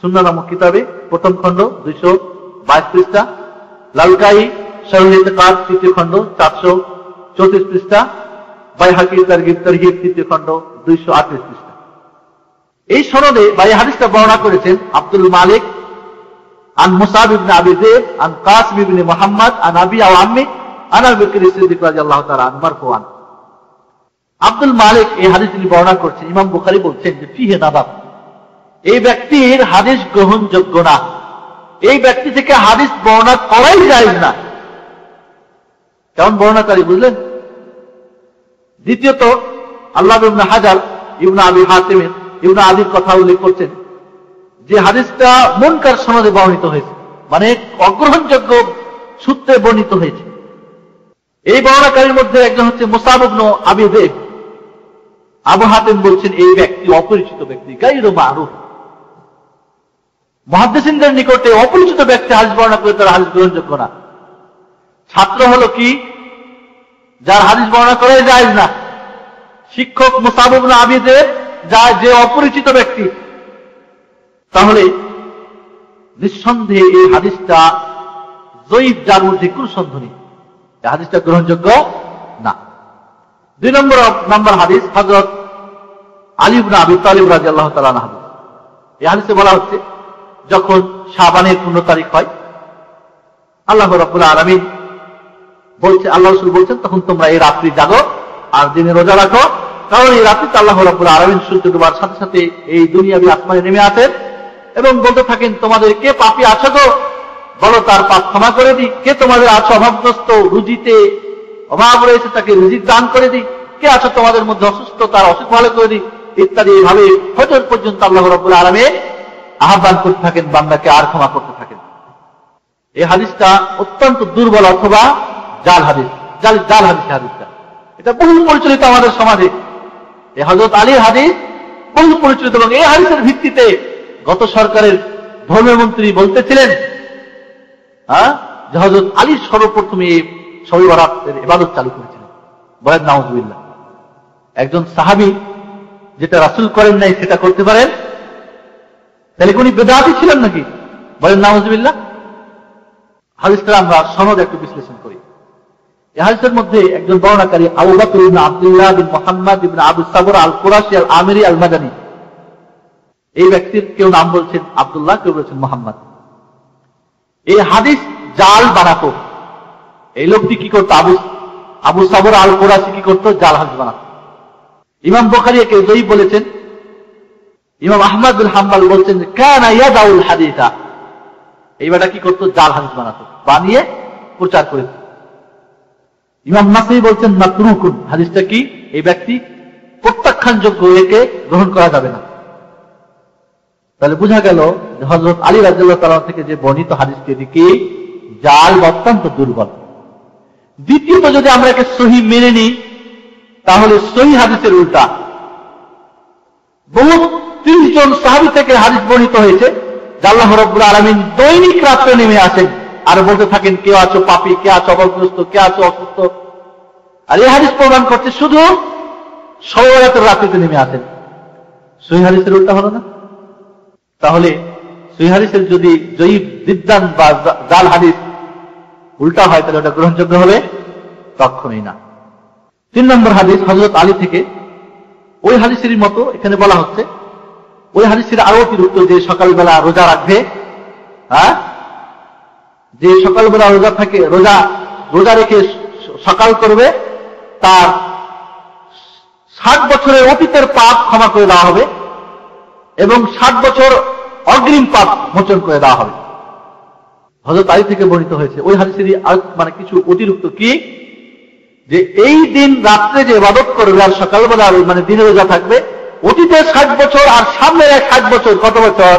সুন্নাহ নামক কিতাবে 1ম খণ্ড 222 পৃষ্ঠা, লালকাই শারহুল ইতিকাদ 3য় খণ্ড 434 পৃষ্ঠা, বাইহাকী তারগিব তারহিব 3য় খণ্ড 238 পৃষ্ঠা। এই সনদে বা এই হাদিসটা বর্ণনা করেছেন আব্দুল মালিক আন মুসাব ইবনে আবি যায়েদ আন কাসিম ইবনে মুহাম্মদ আন আবি ওয়া আম্মি আন আবি বকর সিদ্দিক রাদিয়াল্লাহু তাআলা আনহু মারফুআন। আব্দুল মালিক এই হাদিস তিনি বর্ণনা করছেন। ইমাম বুখারী বলছেন যে ফিহে নাদাব, এই ব্যক্তির হাদিস গ্রহণযোগ্য না, এই ব্যক্তি থেকে হাদিস বর্ণনা করাই জায়েজ না। কেমন বর্ণনাকারী বুঝলেন? দ্বিতীয়ত আল্লাহ ইবনে হাজার ইবনে আবি হাতিম ইবনে আদির কথা উল্লেখ করছেন যে হাদিসটা মুনকার সনদে বর্ণিত হয়েছে, মানে অগ্রহণযোগ্য সূত্রে বর্ণিত হয়েছে। এই বর্ণনাকারীর মধ্যে একজন হচ্ছে মুসাব ইবনে আবি যায়েদ। আবু হাতিম বলছেন এই ব্যক্তি অপরিচিত ব্যক্তি, গায়রু মারুফ। মুহাদ্দিসিনদের নিকটে অপরিচিত ব্যক্তি হাদিস বর্ণনা করে তার হাদিস গ্রহণযোগ্য না। ছাত্র হলো কি যার হাদিস বর্ণনা করে জায়েজ না। শিক্ষক মুসাব ইবনে আবি যায়েদ যে অপরিচিত ব্যক্তি, তাহলে নিঃসন্দেহে এই হাদিসটা যঈফ, যার মধ্যে কোনো সন্দেহ নেই, এই হাদিসটা গ্রহণযোগ্য না। 2 নম্বর হাদিস হযরত আলী ইবনে আবি তালিব রাদিয়াল্লাহু তাআলা আনহু। এই হাদিসে বলা হচ্ছে যখন শাবানের 15 তারিখ হয়, আল্লাহ রাব্বুল আলামিন বলছে, আল্লাহ রাসূল বলছেন তখন তোমরা এই রাত্রি জাগো আর দিনে রোজা রাখো, কারণ এই রাত্রিতে আল্লাহ রাব্বুল আলামিন সূর্য ডোবার সাথে সাথে এই দুনিয়াবি আসমানে নেমে আসেন এবং বলতে থাকেন তোমাদের কে পাপী আছো গো, বলো তার পাপ ক্ষমা করে দিই। কে তোমাদের আছো অভাবগ্রস্ত, রুজিতে অভাব রয়েছে তাকে রুজি দান করে দিই। কে আছো তোমাদের মধ্যে অসুস্থ, তার অসুখ ভালো করে দিই, ইত্যাদি। এইভাবে ফজর পর্যন্ত আল্লাহ রাব্বুল আলামিন আহ্বান করতে থাকেন বান্দাকে, আর ক্ষমা করতে থাকেন। এই হাদিসটা অত্যন্ত দুর্বল অথবা জাল হাদিস, জাল হাদিসটা এটা বহু পরিচালিত আমাদের সমাজে। এই হযরত আলীর হাদিস বহু পরিচিত, এবং এই হাদিসের ভিত্তিতে গত সরকারের ধর্মমন্ত্রী বলতেছিলেন যে হযরত আলী সর্বপ্রথমে শবে বরাতের ইবাদত চালু করেছিলেন। বলেন নাউজুবিল্লাহ। একজন সাহাবী যেটা রাসূল করেন নাই সেটা করতে পারেন, তাহলে কোন বিদআতি ছিলেন নাকি? বলেন নাউজুবিল্লাহ। হাদিসটা আমরা সনদ একটু বিশ্লেষণ করি। এই হাদিসের মধ্যে একজন বর্ণনাকারী আবু বকর ইবনে আব্দুল্লাহ বিন মুহাম্মদ ইবনে আবু সাবর আল কুরাশি আল আমিরি আল মাদানী। এই ব্যক্তির কেউ নাম বলছেন আব্দুল্লাহ, কেউ বলছেন মুহাম্মদ। এই হাদিস জাল বানাতো। এই লোকটি কি করতো? আবু সাবর আল কুরাশি কি করতো? জাল হাদিস বানাতো। ইমাম বুখারী একে যঈফ বলেছেন। ইমাম আহমদ বিন হাম্বল বলছেন যে কানা ইয়াদাউল হাদিসা, এই বেটা কি করতো? জাল হাদিস বানাতো, বানিয়ে প্রচার করেছে। ইমাম নাসাই বলছেন মাতরুকুন, হাদিসটা কি? এই ব্যক্তি প্রত্যাখ্যানযোগ্য, একে গ্রহণ করা যাবে না। তাহলে বোঝা গেল যে হযরত আলী রাদিয়াল্লাহু তাআলা থেকে যে বর্ণিত হাদিসটি, এটি কি? জাল বা অত্যন্ত দুর্বল। দ্বিতীয়ত, যদি আমরা একে সহিহ মেনে নিই, তাহলে সহিহ হাদিসের উল্টা বহু 30 জন সাহাবী থেকে হাদিস বর্ণিত হয়েছে যে আল্লাহ রাব্বুল আলামিন দৈনিক রাত্রে নেমে আসেন আর বলতে থাকেন, কে আছো পাপী, কে আছো অভাবগ্রস্ত, কে আছো অসুস্থ। আর এই হাদিস প্রমাণ করছে শুধু শবে বরাতের রাত্রিতে নেমে আসেন। সহিহ হাদিসের উল্টা হলো না? তাহলে সহিহ হাদিসের যদি জয়ীফ, বিদ্বান বা জাল হাদিস উল্টা হয়, তাহলে ওটা গ্রহণযোগ্য হবে? কখনোই না। 3 নম্বর হাদিস হযরত আলী থেকে, ওই হাদিসের মতো এখানে বলা হচ্ছে, ওই হাদিসের আরো অতিরিক্ত, যে সকালবেলা রোজা রাখবে, যে সকালবেলা রোজা থাকে, রোজা রেখে সকাল করবে, তার 60 বছরের অতীতের পাপ ক্ষমা করে দেওয়া হবে এবং 60 বছর অগ্রিম পাপ মোচন করে দেওয়া হবে। হযরত আলী থেকে বর্ণিত হয়েছে। ওই হাদিসের মানে কিছু অতিরিক্ত কি, যে এই দিন রাত্রে যে ইবাদত করবে আর সকালবেলা মানে দিনে রোজা থাকবে, অতীতের 60 বছর আর সামনের 60 বছর, কত বছর?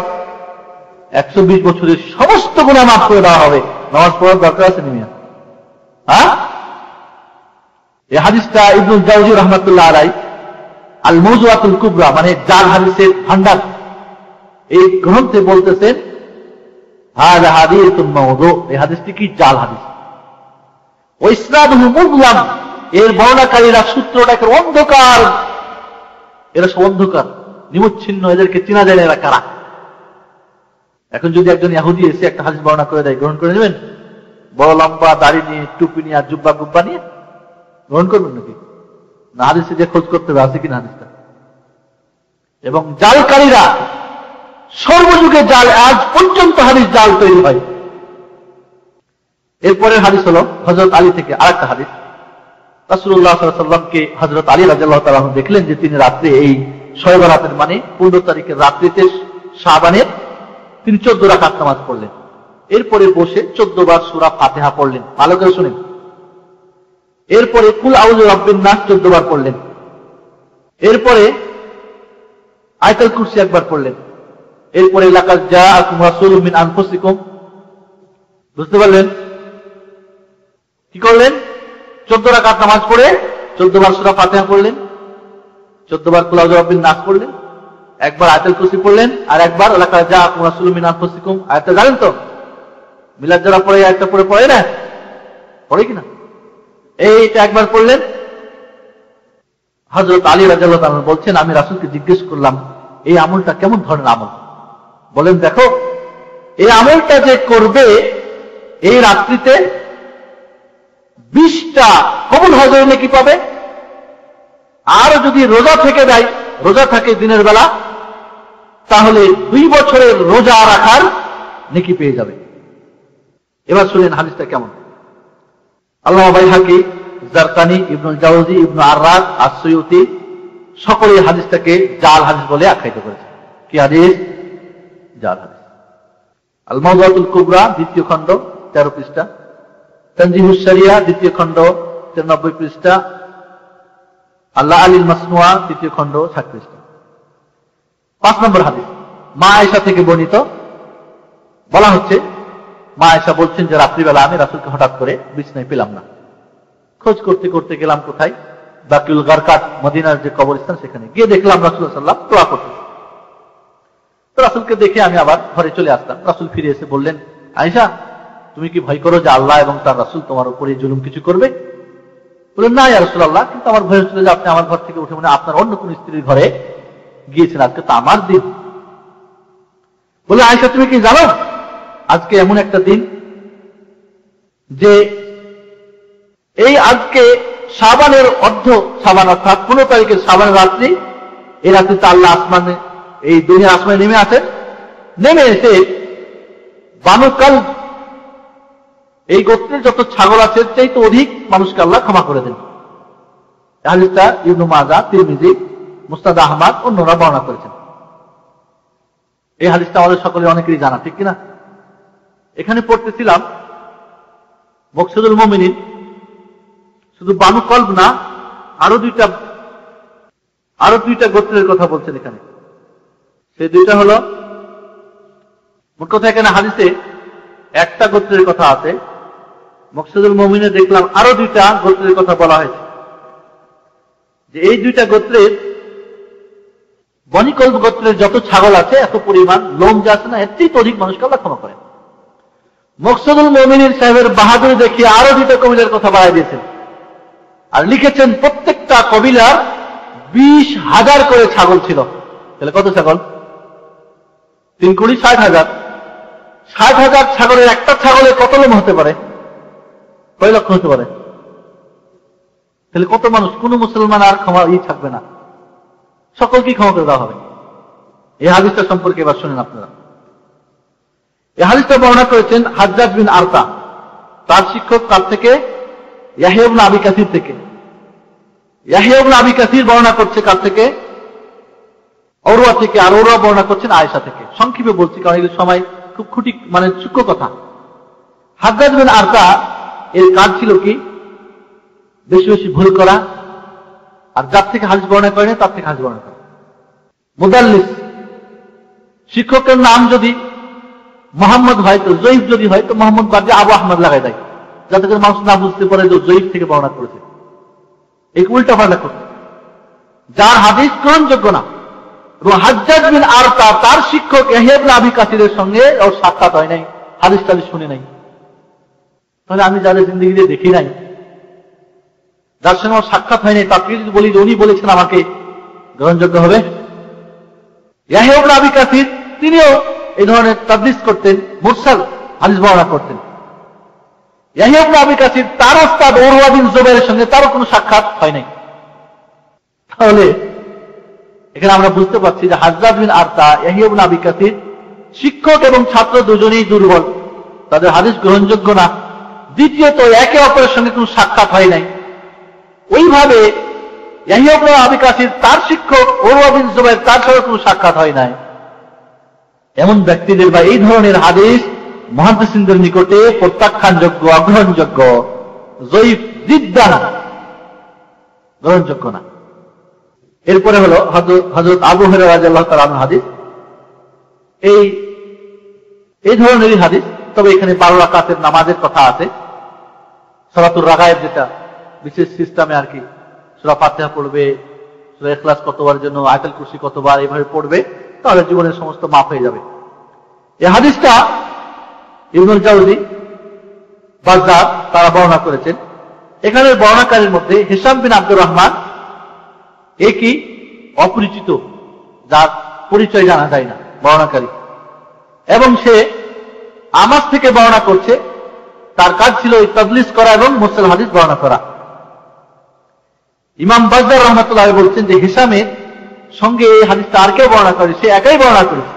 120 বছরের সমস্ত গুনাহ মাফ করে দেওয়া হবে। নামাজ পড়ার দরকার আছে নিমিয়া? এই হাদিসটা ইবনুল জাওজি রাহমাতুল্লাহ আলাইহি আল মাওজুআতুল কুবরা, মানে জাল হাদিসের ভান্ডার, এই গ্রন্থে বলতেছেন হাযা হাদিসুন মাওযু, এই হাদিসটি কি? জাল হাদিস। ওয়া ইসনাদুহু মুযলাম, এর বর্ণনাকারীরা সূত্রটাকে অন্ধকার, এরা সব অন্ধকার, নিমচ্ছিন্ন, এদেরকে চেনা যায় না এরা কারা। এখন যদি একজন ইহুদি এসে একটা হাদিস বর্ণনা করে দেয়, গ্রহণ করে নেবেন? বড় লম্বা দাড়ি নিয়ে, টুপি নিয়ে আর জুব্বা গুব্বা নিয়ে গ্রহণ করবেন নাকি? না, হাদিসে যে খোঁজ করতে হবে আছে কিনা হাদিসটা। এবং জালকারীরা সর্বযুগে জাল, আজ পর্যন্ত হাদিস জাল তৈরি হয়। এরপরের হাদিস হলো হযরত আলী থেকে আরেকটা হাদিস। রাসূলুল্লাহ সাল্লাল্লাহু আলাইহি ওয়াসাল্লামকে হযরত আলী রাদিয়াল্লাহু তাআলা দেখলেন যে তিনি রাত্রে, এই শবে বরাতের মানে 15 তারিখের রাত্রিতে শাবানের, তিনি 14 রাকাত নামাজ পড়লেন। এরপরে বসে 14 বার সূরা ফাতিহা পড়লেন। ভালো করে শুনেন। এরপরে কুল আউযু রাব্বিন নাস 14 বার পড়লেন। এরপরে আয়াতুল কুরসি একবার পড়লেন। এরপরে লাকাদ জাআকুম রাসূলুম মিন আনফুসিকুম, বুঝতে পারলেন? কি করলেন? 14 রাকাত নামাজ পড়ে 14 বার সূরা ফাতিহা পড়লেন, 14 বার কুল আউযু রাব্বিন নাস পড়লেন, একবার আয়াতুল কুরসি পড়লেন, আর একবার লাকাদ জাআকুম রাসূলুম মিন আনফুসিকুম। আয়াতটা জানেন তো? মিলাদ যারা পড়ে আয়াতটা পড়ে না? পড়ে কিনা? এইটা একবার পড়লেন। হযরত আলী রাদিয়াল্লাহু তাআলা বলছেন, আমি রাসূলকে জিজ্ঞেস করলাম, এই আমলটা কেমন ধরনের আমল? বলেন, দেখো, এই আমলটা যে করবে এই রাত্রিতে 20টা কবুল হজের নেকি পাবে, আর যদি রোজা থেকে দেয়, রোজা থাকে দিনের বেলা, তাহলে 2 বছরের রোজা রাখার নেকি পেয়ে যাবে। এবার শুনেন হাদিসটা কেমন। আল্লামা বাইহাকি, জারকানি, ইবনুল জাওজি, ইবনু আররাক, আস-সুয়ুতি সকলে হাদিসটাকে জাল হাদিস বলে আখ্যায়িত করেছে। কি হাদিস? জাল হাদিস। আল মাওজুআতুল কুবরা, দ্বিতীয় খণ্ড, 13 পৃষ্ঠা। তানজিহুস শরিয়া, দ্বিতীয় খণ্ড, 93 পৃষ্ঠা। আল্লাহ আলিল মাসনুয়া, তৃতীয় খণ্ড, 60 পৃষ্ঠা। 5 নম্বর হাদিস মা আয়েশা থেকে বর্ণিত। বলা হচ্ছে, মা আয়েশা বলছেন যে রাত্রিবেলা আমি রাসূলকে হঠাৎ করে বিছানায় পেলাম না। খোঁজ করতে করতে গেলাম কোথায়? বাকিউল গারকাত, মদিনার যে কবরস্থান, সেখানে গিয়ে দেখলাম রাসূলুল্লাহ সাল্লাল্লাহু আলাইহি ওয়াসাল্লাম দোয়া করতেছেন। তো রাসূলকে দেখে আমি আবার ঘরে চলে আসলাম। রাসূল ফিরে এসে বললেন, আয়েশা, তুমি কি ভয় করো যে আল্লাহ এবং তার রাসূল তোমার উপরে জুলুম কিছু করবে? বললেন, না ইয়া রাসূলুল্লাহ, কিন্তু আমার ভয় হচ্ছিল যে আপনি আমার ঘর থেকে উঠে মনে আপনার অন্য কোন স্ত্রীর ঘরে গিয়েছেন, আজকে তো আমার দিন। বলে, আয়েশা, তুমি কি জানো আজকে এমন একটা দিন যে এই আজকে শাবানের শাবান, অর্থাৎ 15 তারিখের শাবানের রাত্রি, এই রাত্রিতে আল্লাহ আসমানে, এই দুনিয়ার আসমানে নেমে আসেন, নেমে এসে বানু কালব, এই গোত্রের যত ছাগল আছে চাইতে অধিক মানুষকে আল্লাহ ক্ষমা করে দেন। হাদিসটা ইবনে মাজাহ, তিরমিজি, মুসনাদ আহমদ অন্যরা বর্ণনা করেছেন। এই হাদিসটা আমাদের সকলে অনেকেরই জানা, ঠিক কিনা? এখানে পড়তেছিলাম মকসুদুল মুমিনিন শুধু বানু কলব না, আরো দুইটা গোত্রের কথা বলছেন এখানে। সেই দুইটা হলো, মোট কথা এখানে হাদিসে একটা গোত্রের কথা আছে, মকসুদুল মুমিনে দেখলাম আরো দুইটা গোত্রের কথা বলা হয়েছে, যে এই দুইটা গোত্রের, বনি কলব গোত্রের যত ছাগল আছে এত পরিমাণ লোম যা আছে না, এর চেয়ে অধিক মানুষকে আল্লাহ ক্ষমা করেন। মকসুদুল মুমিনের সাহেবের বাহাদুরি দেখিয়ে আরো দুইটা কবিলার কথা বাড়াই দিয়েছেন, আর লিখেছেন প্রত্যেকটা কবিলার 20,000 করে ছাগল ছিল। তাহলে কত ছাগল? 3 কোটি 60,000। 60,000 ছাগলের একটা ছাগলে কত লোম হতে পারে? কয় লক্ষ হতে পারে? তাহলে কত মানুষ? কোন মুসলমান আর ক্ষমা থাকবে না, সকলকে ক্ষমা করে দেওয়া হবে। এই হাদিসটা সম্পর্কে এবার শুনেন আপনারা। এই হাদিসটা বর্ণনা করেছেন হাজ্জাজ বিন আরতা, তার শিক্ষক কার থেকে? ইয়াহইয়া ইবনে আবি কাসির থেকে। ইয়াহইয়া ইবনে আবি কাসির বর্ণনা করছে কার থেকে? উরওয়া থেকে, আর উরওয়া বর্ণনা করছেন আয়েশা থেকে। সংক্ষেপে বলছি কারণ এই সময় খুব খুঁটি সূক্ষ্ম কথা। হাজ্জাজ বিন আরতা এর কাজ ছিল কি? বেশি বেশি ভুল করা, আর যার থেকে হাদিস বর্ণনা করে না তার থেকে হাদিস বর্ণনা করা। মুদাল্লিস, শিক্ষকের নাম যদি মোহাম্মদ হয় তো জয়ীফ, যদি হয় তো মোহাম্মদ বাদ দিয়ে আবু আহমদ লাগাই দেয়, যাতে করে মানুষ না বুঝতে পারে যে জয়ীফ থেকে বর্ণনা করেছে। এই উল্টা পাল্টা করছে, যার হাদিস গ্রহণযোগ্য না। এবং হাজ্জাজ বিন আরতা তার শিক্ষক ইয়াহইয়া ইবনে আবি কাসিরের সঙ্গে ওর সাক্ষাৎ হয় নাই, হাদিস টাদিস শুনে নাই। তাহলে আমি যাদের জিন্দগিতে দেখি নাই, যার সঙ্গে আমার সাক্ষাৎ হয় নাই, তাকে যদি বলি যে উনি বলেছেন আমাকে, গ্রহণযোগ্য হবে? ইয়াহইয়া ইবনে আবি কাসির তিনিও এই ধরনের তাদলিস করতেন, মুরসাল হাদিস বর্ণনা করতেন। ইয়াহইয়া ইবনে আবি কাসির তার ওস্তাদ উরওয়া বিন জুবাইরের সঙ্গে তারও কোনো সাক্ষাৎ হয় নাই। তাহলে এখানে আমরা বুঝতে পারছি যে হাজ্জাজ বিন আরতা, ইয়াহইয়া ইবনে আবি কাসির শিক্ষক এবং ছাত্র দুজনেই দুর্বল, তাদের হাদিস গ্রহণযোগ্য না। দ্বিতীয়ত একে অপরের সঙ্গে কোনো সাক্ষাৎ হয় নাই। ওইভাবে ইয়াহইয়া ইবনে আবি কাসির তার শিক্ষক উরওয়া বিন জুবাইর তার সঙ্গে কোনো সাক্ষাৎ হয় নাই। এমন ব্যক্তিদের বা এই ধরনের হাদিস মুহাদ্দিসিনদের নিকটে প্রত্যাখ্যানযোগ্য, অগ্রহণযোগ্য, জয়ীফ জিদ্দান, গ্রহণযোগ্য না। এরপরে হলো হযরত আবু হুরায়রা রাদিয়াল্লাহু তাআলা আনহু হাদিস। এই ধরনেরই হাদিস, তবে এখানে 12 রাকাতের নামাজের কথা আছে। সালাতুর রাগায়েব, যেটা বিশেষ সিস্টেমে আর কি, সূরা ফাতিহা পড়বে, সূরা ইখলাস কতবার জন্য, আয়াতুল কুরসি কতবার, এইভাবে পড়বে, তাহলে জীবনের সমস্ত মাফ হয়ে যাবে। এই হাদিসটা ইবনুল জাওজি, বাজ্জার তারা বর্ণনা করেছেন। এখানে বর্ণনাকারীর মধ্যে হিশাম বিন আব্দুর রহমান একই অপরিচিত, যার পরিচয় জানা যায় না, বর্ণনাকারী, এবং সে আমাস থেকে বর্ণনা করছে। তার কাজ ছিল এই তাদলিস করা এবং মুরসাল হাদিস বর্ণনা করা। ইমাম বাজ্জার রাহমাতুল্লাহ বলছেন যে হিশামের সঙ্গে এই হাদিসটা আর কেউ বর্ণনা করে, সে একাই বর্ণনা করেছে।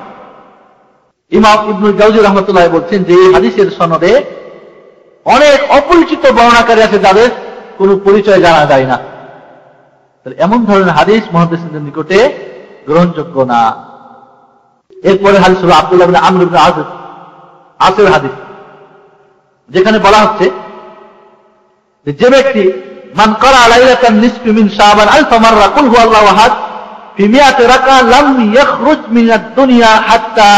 ইমাম ইবনুল জাওজি রাহমাতুল্লাহ বলছেন যে এই হাদিসের সনদে অনেক অপরিচিত বর্ণনাকারী আছে, যাদের কোনো পরিচয় জানা যায় না। তাহলে এমন ধরনের হাদিস মুহাদ্দিসিনদের নিকটে গ্রহণযোগ্য না। এরপরে হাদিস হলো আব্দুল্লাহ ইবনে আমর ইবনে আসের হাদিস, যেখানে বলা হচ্ছে যে ব্যক্তি মান ক্বারা লাইলাতান নিসফি মিন শাবান আলফ মাররা কুল হুয়াল্লাহু আহাদ ফি মিয়াতি রাকা লাম ইয়াখরুজ মিনাদ দুনিয়া হাত্তা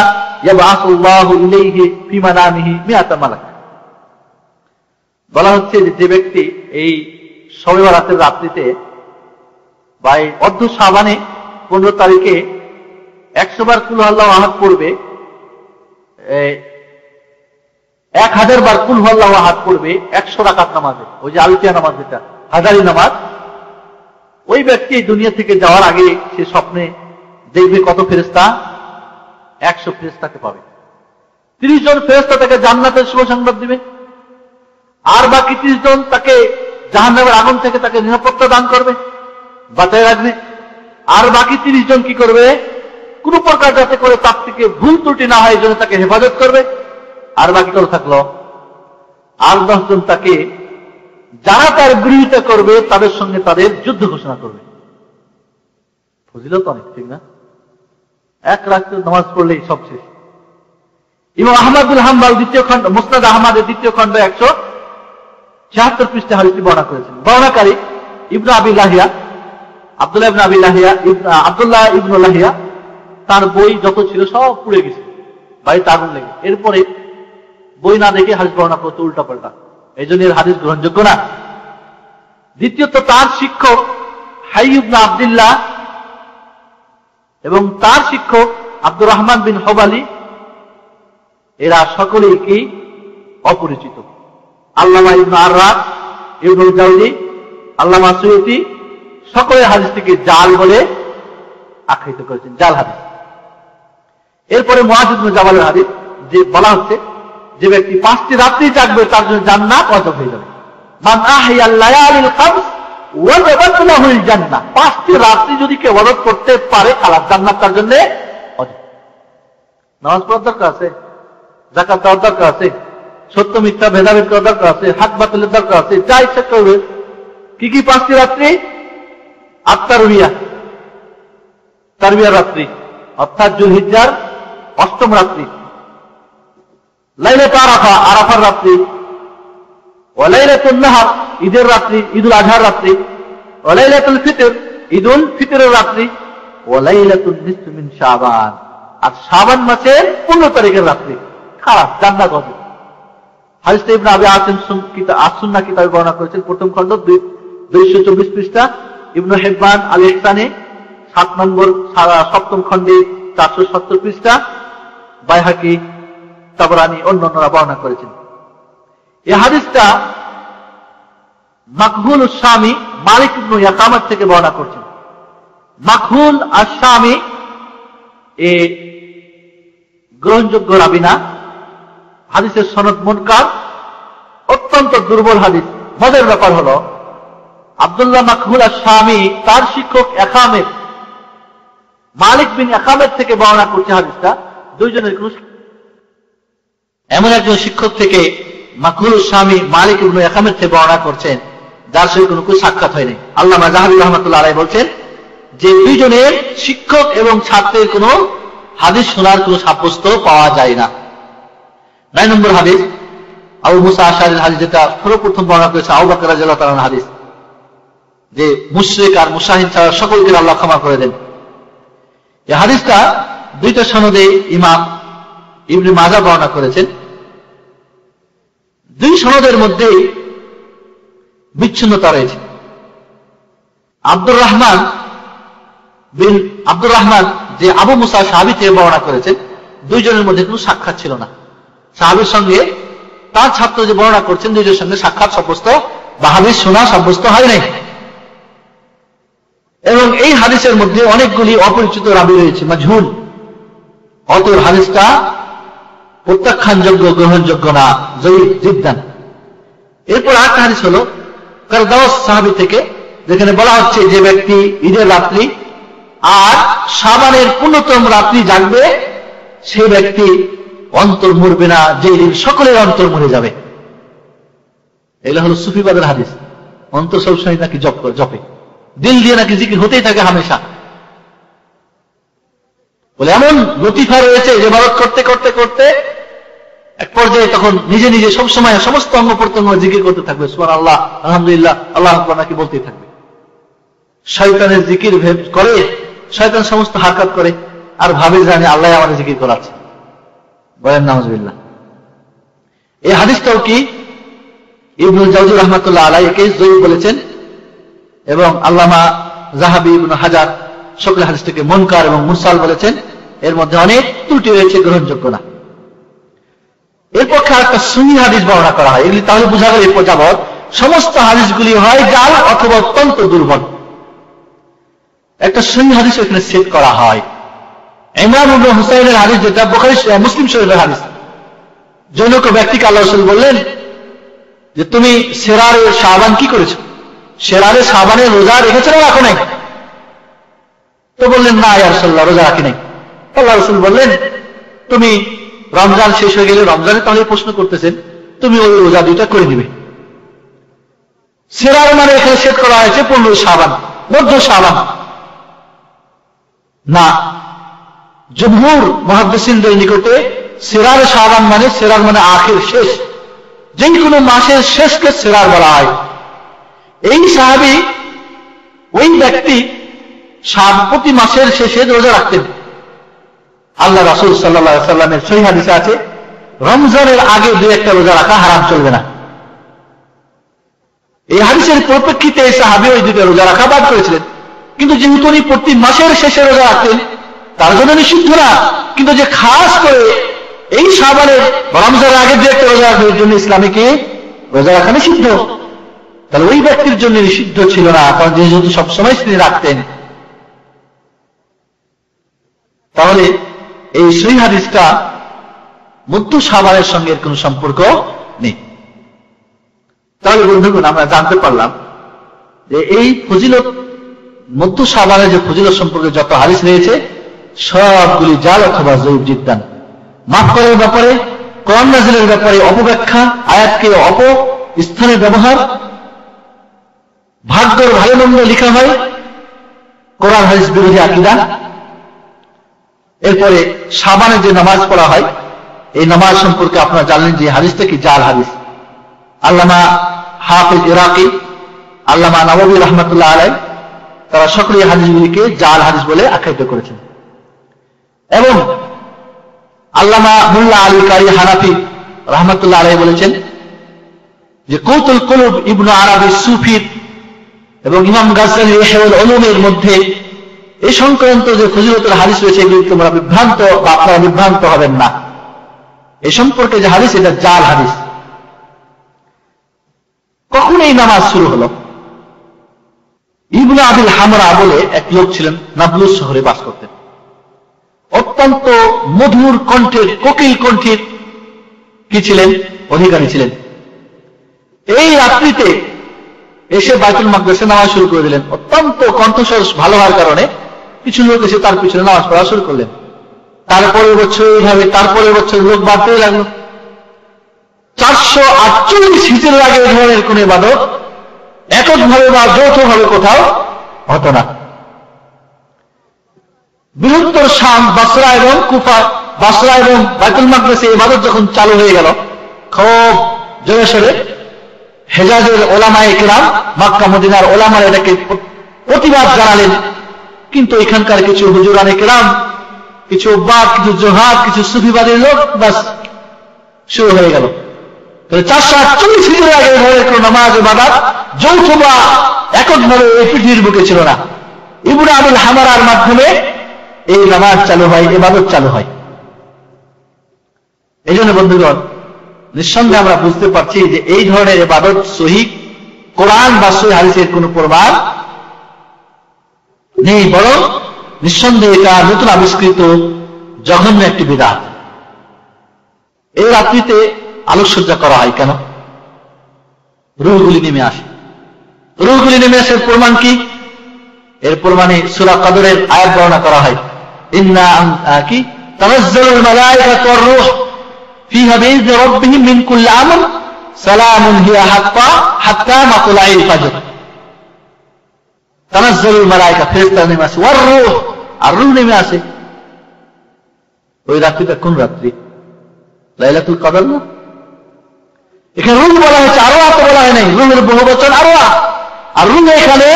ইয়াবআসুল্লাহু ইলাইহি ফি মানামিহি মিয়াতা মালাক। বলা হচ্ছে যে ব্যক্তি এই শবে বরাতের রাত্রিতে বা এই অর্ধ শাবানে 15 তারিখে 100 বার কুল হুয়াল্লাহু আহাদ পড়বে, 1000 বার কুল হুয়াল্লাহু আহাদ পড়বে 100 রাকাত নামাজে, ওই যে আলফিয়া নামাজ, যেটা হাজারি নামাজ, ওই ব্যক্তি দুনিয়া থেকে যাওয়ার আগে সে স্বপ্নে দেখবে কত ফেরেশতা? 100 ফেরেশতাকে পাবে। 30 জন ফেরেশতা তাকে জান্নাতের শুভ সংবাদ দিবে, আর বাকি 30 জন তাকে জাহান্নামের আগুন থেকে তাকে নিরাপত্তা দান করবে, বাঁচায় রাখবে। আর বাকি 30 জন কি করবে? কোন প্রকার যাতে করে তার থেকে ভুল ত্রুটি না হয় এই জন্য তাকে হেফাজত করবে। আর বাকি কত থাকলো? আর 10 জন তাকে, যারা তার বিরোধিতা করবে তাদের সঙ্গে তাদের যুদ্ধ ঘোষণা করবে। ফজিলত অনেক, ঠিক না? এক রাত্রে নামাজ পড়লেই সব শেষ। ইমাম আহমদ বিন হাম্বল দ্বিতীয় খণ্ড, মুসনাদ আহমদের দ্বিতীয় খণ্ড 76 পৃষ্ঠা হাদিসটি বর্ণনা করেছেন। বর্ণনাকারী ইবনে আবি লাহিয়া, আব্দুল্লাহ ইবনে আবি লাহিয়া, আব্দুল্লাহ ইবনে লাহিয়া, তার বই যত ছিল সব পুড়ে গেছে, বাড়িতে আগুন লেগে। এরপরে বই না দেখে হাদিস বর্ণনা করতে উল্টা পাল্টা, এই জন্য এর হাদিস গ্রহণযোগ্য না। দ্বিতীয়ত, তার শিক্ষক হাই ইবনে আব্দুল্লাহ এবং তার শিক্ষক আব্দুর রহমান বিন হবালি, এরা সকলেই কি অপরিচিত। আল্লামা ইবনে আররাক, ইবনুল জাওজি, আল্লামা সুয়ুতি সকলের হাদিসটিকে জাল বলে আখ্যায়িত করেছেন, জাল হাদিস। এরপরে মুআয ইবনে জাবালের হাদিস, যে বলা হচ্ছে যে ব্যক্তি 5টি রাত্রি জাগবে তার জন্য জান্নাত ওয়াজিব হয়ে যাবে। মান আহইয়াল লায়ালিল খামস ওয়াজাবাত লাহুল জান্নাহ, 5টি রাত্রি যদি কেউ ইবাদত করতে পারে খালাস, জান্নাত তার জন্য ওয়াজিব। নামাজ পড়ার দরকার আছে, যাকাত দেওয়ার দরকার আছে, সত্য মিথ্যা ভেদাভেদ করার দরকার আছে, হাত বাতিলের দরকার আছে, যা ইচ্ছা করবে। কি কি 5টি রাত্রি? তারবিয়ার রাত্রি অর্থাৎ যুলহিজ্জার 8ম রাত্রি, লাইলাতুল আরাফা, আরাফার রাত্রি, ওয়া লাইলাতুন নাহর, ঈদের রাত্রি, ঈদুল আজহার রাত্রি, ওয়া লাইলাতুল ফিতর, ঈদুল ফিতরের রাত্রি, ওয়া লাইলাতুন নিসফি মিন শাবান, আর শাবান মাসের 15 তারিখের রাত্রি। খালাস, জান্নাত হবে। হাদিসটি ইবনে আবি আসিম আস-সুন্নাহ কিতাবে বর্ণনা করেছেন, প্রথম খণ্ড 224 পৃষ্ঠা, ইবনে হিব্বান আল ইহসানে 7ম খণ্ডে 470 পৃষ্ঠা, বাইহাকি, তাবরানী অন্যান্যরা বর্ণনা করেছেন। এই হাদিসটা মাকহুল আশ-শামি মালিক ইবনে ইয়াকামাত থেকে বর্ণনা করছেন। মাকহুল আশ-শামি এ গ্রহণযোগ্য রাবী না, হাদিসের সনদ মুনকার, অত্যন্ত দুর্বল হাদিস। মজার ব্যাপার হলো আব্দুল্লাহ মাকহুল আশ-শামি তার শিক্ষক ইয়াকামেত, মালিক বিন ইয়াকামেত থেকে বর্ণনা করছে হাদিসটা। দুইজনের কোন এমন একজন শিক্ষক থেকে মাকহুল আশ-শামি মালিক ইবনে ইয়াকামেত থেকে বর্ণনা করছেন যার সঙ্গে কোনো সাক্ষাৎ হয়নি। আল্লামা যাহাবী রাহমাতুল্লাহ আলাইহি বলছেন যে দুইজনের শিক্ষক এবং ছাত্রের কোনো হাদিস শোনার কোনো সাব্যস্ত পাওয়া যায় না। 9 নম্বর হাদিস আবু মুসা আশআরীর হাদিস, যেটা সর্বপ্রথম বর্ণনা করেছে আবু বকর রাদিয়াল্লাহু তাআলার হাদিস, যে মুশরিক আর মুশাহিন ছাড়া সকলকে আল্লাহ ক্ষমা করে দেন। এই হাদিসটা 2টা সনদে ইমাম ইবনে মাজাহ বর্ণনা করেছেন। 2 সনদের মধ্যে বিচ্ছিন্নতা রয়েছে। আব্দুর রহমান যে আবু মুসা সাহাবী থেকে বর্ণনা করেছেন, দুইজনের মধ্যে কোনো সাক্ষাৎ ছিল না। সাহাবীর সঙ্গে তার ছাত্র যে বর্ণনা করছেন, দুইজনের সঙ্গে সাক্ষাৎ সাব্যস্ত বা হাদিস শোনা সাব্যস্ত হয় নাই। এবং এই হাদিসের মধ্যে অনেকগুলি অপরিচিত রাবী রয়েছে, মাজহুল। অতএব হাদিসটা প্রত্যাখ্যানযোগ্য, গ্রহণযোগ্য না, জয়ীফ জিদ্দান। এরপর আরেকটা হাদিস হলো কারদাওস সাহাবী থেকে, যেখানে বলা হচ্ছে যে ব্যক্তি ঈদের রাত্রি আর শাবানের 15তম রাত্রি জাগবে, সেই ব্যক্তি অন্তর মরবে না, যে দিন সকলের অন্তর মরে যাবে। এগুলো হলো সুফিবাদের হাদিস। অন্তর সবসময় নাকি জপে, দিল দিয়ে নাকি জিকির হতেই থাকে হামেশা। বলে এমন লতিফা রয়েছে যে ইবাদত করতে করতে করতে এক পর্যায়ে তখন নিজে নিজে সবসময় সমস্ত অঙ্গ প্রত্যঙ্গ জিকির করতে থাকবে, সুবহানাল্লাহ, আলহামদুলিল্লাহ, আল্লাহু আকবার নাকি বলতেই থাকবে। শয়তানের জিকির করে, শয়তান সমস্ত হারকাত করে আর ভাবে জানে আল্লাহ আমাদের জিকির করাচ্ছে। বলেন নাউজুবিল্লাহ। এই হাদিসটাও কি ইবনুল জাওজি রাহমাতুল্লাহ আলাইহিকে যঈফ বলেছেন, এবং আল্লামা যাহাবী, ইবনে হাজার সকল হাদিসটাকে মুনকার এবং মুরসাল বলেছেন। এর মধ্যে অনেক ত্রুটি রয়েছে, গ্রহণযোগ্য না। এর পক্ষে একটা সুন্নি হাদিস বর্ণনা করা হয়। এগুলি তাহলে বোঝা গেল এরপর যাবৎ সমস্ত হাদিসগুলি হয় জাল অথবা অত্যন্ত দুর্বল। একটা সুন্নি হাদিস এখানে সেট করা হয়। ইমরান ইবনে হুসাইনের হাদিস, যেটা বুখারী মুসলিম শরীফের হাদিস। জনৈক ব্যক্তিকে আল্লাহ রাসূল বললেন যে তুমি সেরারে শাবান কি করেছো? সেরারে শাবানে রোজা রেখেছো না রাখো নাই? তো বললেন না ইয়া রাসূলুল্লাহ, রোজা রাখি নাই। আল্লাহ রাসূল বললেন তুমি রমজান শেষ হয়ে গেলে, রমজানে তাহলে প্রশ্ন করতেছেন, তুমি ওই রোজা 2টা করে নিবে। সেরার মানে এখানে সেট করা হয়েছে 15 শাবান, মধ্য শাবান না। জমহুর মুহাদ্দিসিনদের নিকটে সেরার শাবান মানে, সেরার মানে আখির, শেষ, যে কোনো মাসের শেষকে সেরার বলা হয়। এই সাহাবী, ওই ব্যক্তি প্রতি মাসের শেষে রোজা রাখতেন। আল্লাহ রাসূল সাল্লাল্লাহু আলাইহি ওয়াসাল্লামের সহিহ হাদিসে আছে, রমজানের আগে দুই একটা রোজা রাখা হারাম, চলবে না। এই হাদিসের পরিপ্রেক্ষিতে এই সাহাবী ওই দুটো রোজা রাখা বাদ করেছিলেন। কিন্তু যেহেতু উনি প্রতি মাসের শেষে রোজা রাখতেন, তার জন্য নিষিদ্ধ না। কিন্তু যে খাস করে এই শাবানের রমজানের আগে দুই একটা রোজা রাখার জন্য ইসলামে কি রোজা রাখা নিষিদ্ধ, তাহলে ওই ব্যক্তির জন্য নিষিদ্ধ ছিল না, কারণ যেহেতু সবসময় তিনি রাখতেন। তাহলে এই সহিহ হাদিসটা মধ্য শাবানের সঙ্গে কোনো সম্পর্ক নেই। তাহলে বন্ধুগণ, আমরা জানতে পারলাম যে এই ফজিলত, মধ্য শাবানের যে ফজিলত সম্পর্কে যত হাদিস রয়েছে সবগুলি জাল অথবা যঈফ জিদ্দান। মাফ করার ব্যাপারে, কোরআন নাযিলের ব্যাপারে অপব্যাখ্যা, আয়াতকে স্থানে ব্যবহার, ভাগ্যের ভালো মন্দ লেখা হয়, কোরআন হাদিস বিরোধী আকীদা। এরপরে শাবানে যে নামাজ পড়া হয়, এই নামাজ সম্পর্কে আপনারা জানলেন যে হাদিসটা কি জাল হাদিস। আল্লামা হাফিজ ইরাকি, আল্লামা নববী রাহমাতুল্লাহ আলাইহি, তারা সকলে হাদিসগুলিকে জাল হাদিস বলে আখ্যায়িত করেছেন। এবং আল্লামা মুল্লা আলী কারি হানাফি রাহমাতুল্লাহ আলাইহি বলেছেন যে কৌতুল কুলুব ইবনে আরাবী সুফির এবং ইমাম গাজ্জালী ইহয়াউল উলুমের মধ্যে এই সংক্রান্ত যে ফজিলতের হাদিস রয়েছে, এগুলি তোমরা বিভ্রান্ত বা আপনারা বিভ্রান্ত হবেন না। এই সম্পর্কে যে হাদিস, এটা জাল হাদিস। কখন এই নামাজ শুরু হলো? ইবনে আবিল হামরা বলে এক লোক ছিলেন, নাবলুস শহরে বাস করতেন। অত্যন্ত মধুর কণ্ঠের, কোকিল কণ্ঠের কি ছিলেন? অধিকারী ছিলেন। এই রাত্রিতে এসে বাইতুল মাকদেসে নামাজ শুরু করে দিলেন। অত্যন্ত কণ্ঠস্বর ভালো হওয়ার কারণে কিছু লোক এসে তার পিছনে নামাজ পড়া শুরু করলেন। তারপরের বছর এইভাবে, তারপরের বছর লোক বাড়তে লাগলো। 448 হিজরির আগে এই ধরনের কোন ইবাদত এককভাবে বা যৌথভাবে কোথাও হতো না। বৃহত্তর শাম, বাসরা এবং কুফা, বাসরা এবং বাইতুল মাকদেসে ইবাদত যখন চালু হয়ে গেল খুব জোরে সোরে, হেজাজের ওলামায়ে কেরাম, মক্কা মদিনার ওলামারা এটাকে প্রতিবাদ জানালেন। কিন্তু এখানকার কিছু হুজুরানে কেরাম, কিছু উব্বাদ, কিছু জোহাদ, কিছু সুফিবাদী লোক, বাস শুরু হয়ে গেল। 448 হিজরির আগে ধরে কোন নামাজ ইবাদত যৌথ বা এককভাবে এই পৃথিবীর বুকে ছিল না। ইবনে আবিল হামরার মাধ্যমে এই নামাজ চালু হয়, ইবাদত চালু হয়। এই জন্য বন্ধুগণ, নিঃসন্দেহে আমরা বুঝতে পারছি যে এই ধরনের ইবাদত সহিহ কোরআন বা সহিহ হাদিসের কোন প্রমাণ নেই, বরং নিঃসন্দেহে এটা নতুন আবিষ্কৃত জঘন্য একটি বিদআত। এই রাত্রিতে আলোকসজ্জা করা হয় কেন? রূহগুলি নেমে আসে। রূহগুলি নেমে আসার প্রমাণ কি? এর প্রমাণে সূরা কদরের আয়াত বর্ণনা করা হয়, ইন্না কি তানাজ্জালুল মালায়েকাতু ওয়ার রূহ ফিহা বিইذনি রাব্বিহিম মিন কুল্লি আমর সালামুন হিয়া হাত্তা মাতলাইল ফাজর। তানাজ্জালুল মালায়েকা, ফেরেশতা নেমে আসে, ওয়ার রূহ, আর রূহ নেমে আসে। ওই রাত্রিটা কোন রাত্রি? লাইলাতুল কদর না? এখানে রূহ বলা হয়েছে, আরওয়া তো বলা হয় নাই। রূহের বহুবচন আরওয়া। আর রূহ এখানে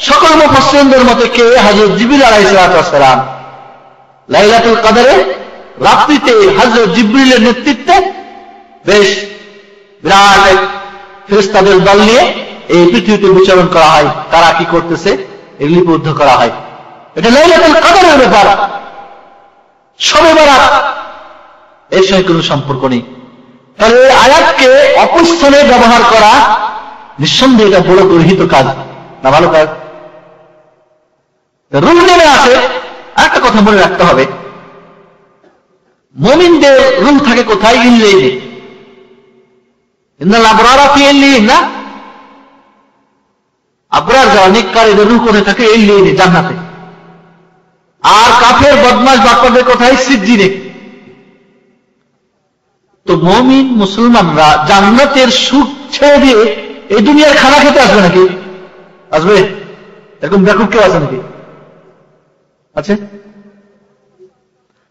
সকল মুফাসসিরদের মতে কে? হযরত জিবরিল আলাইহিস সালাম। লাইলাতুল কদরে রাত্রিতে হযরত জিবরিলের নেতৃত্বে বেশ বিরাট এক ফেরেশতাদের দল নিয়ে এই পৃথিবীতে বিচরণ করা হয়। তারা কি করতেছে এগুলি লিপিবদ্ধ করা হয়। এটা লাইলাতুল কদরের ব্যাপার। শবে বরাত এর সঙ্গে কোনো সম্পর্ক নেই। তাহলে এই আয়াতকে অপস্থানে ব্যবহার করা নিঃসন্দেহে এটা বড় গর্হিত কাজ না, ভালো কাজ। রূহ নেমে আসে। একটা কথা মনে রাখতে হবে, মুমিনদের রূহ থাকে কোথায়? ইল্লিয়িনে। ইন্নাল আবরারা ফি ইল্লিয়িন না? আবরার যারা নেককারীদের রূহ কোথায় থাকে? ইল্লিয়িনে, জান্নাতে। আর কাফের বদমাশ বাটপারদের কোথায়? সিজ্জিনে। তো মুমিন মুসলমানরা জান্নাতের সুখ ছেড়ে দিয়ে এই দুনিয়ার খানা খেতে আসবে নাকি? আসবে? এরকম বেকুব কেউ আছে নাকি? আছে?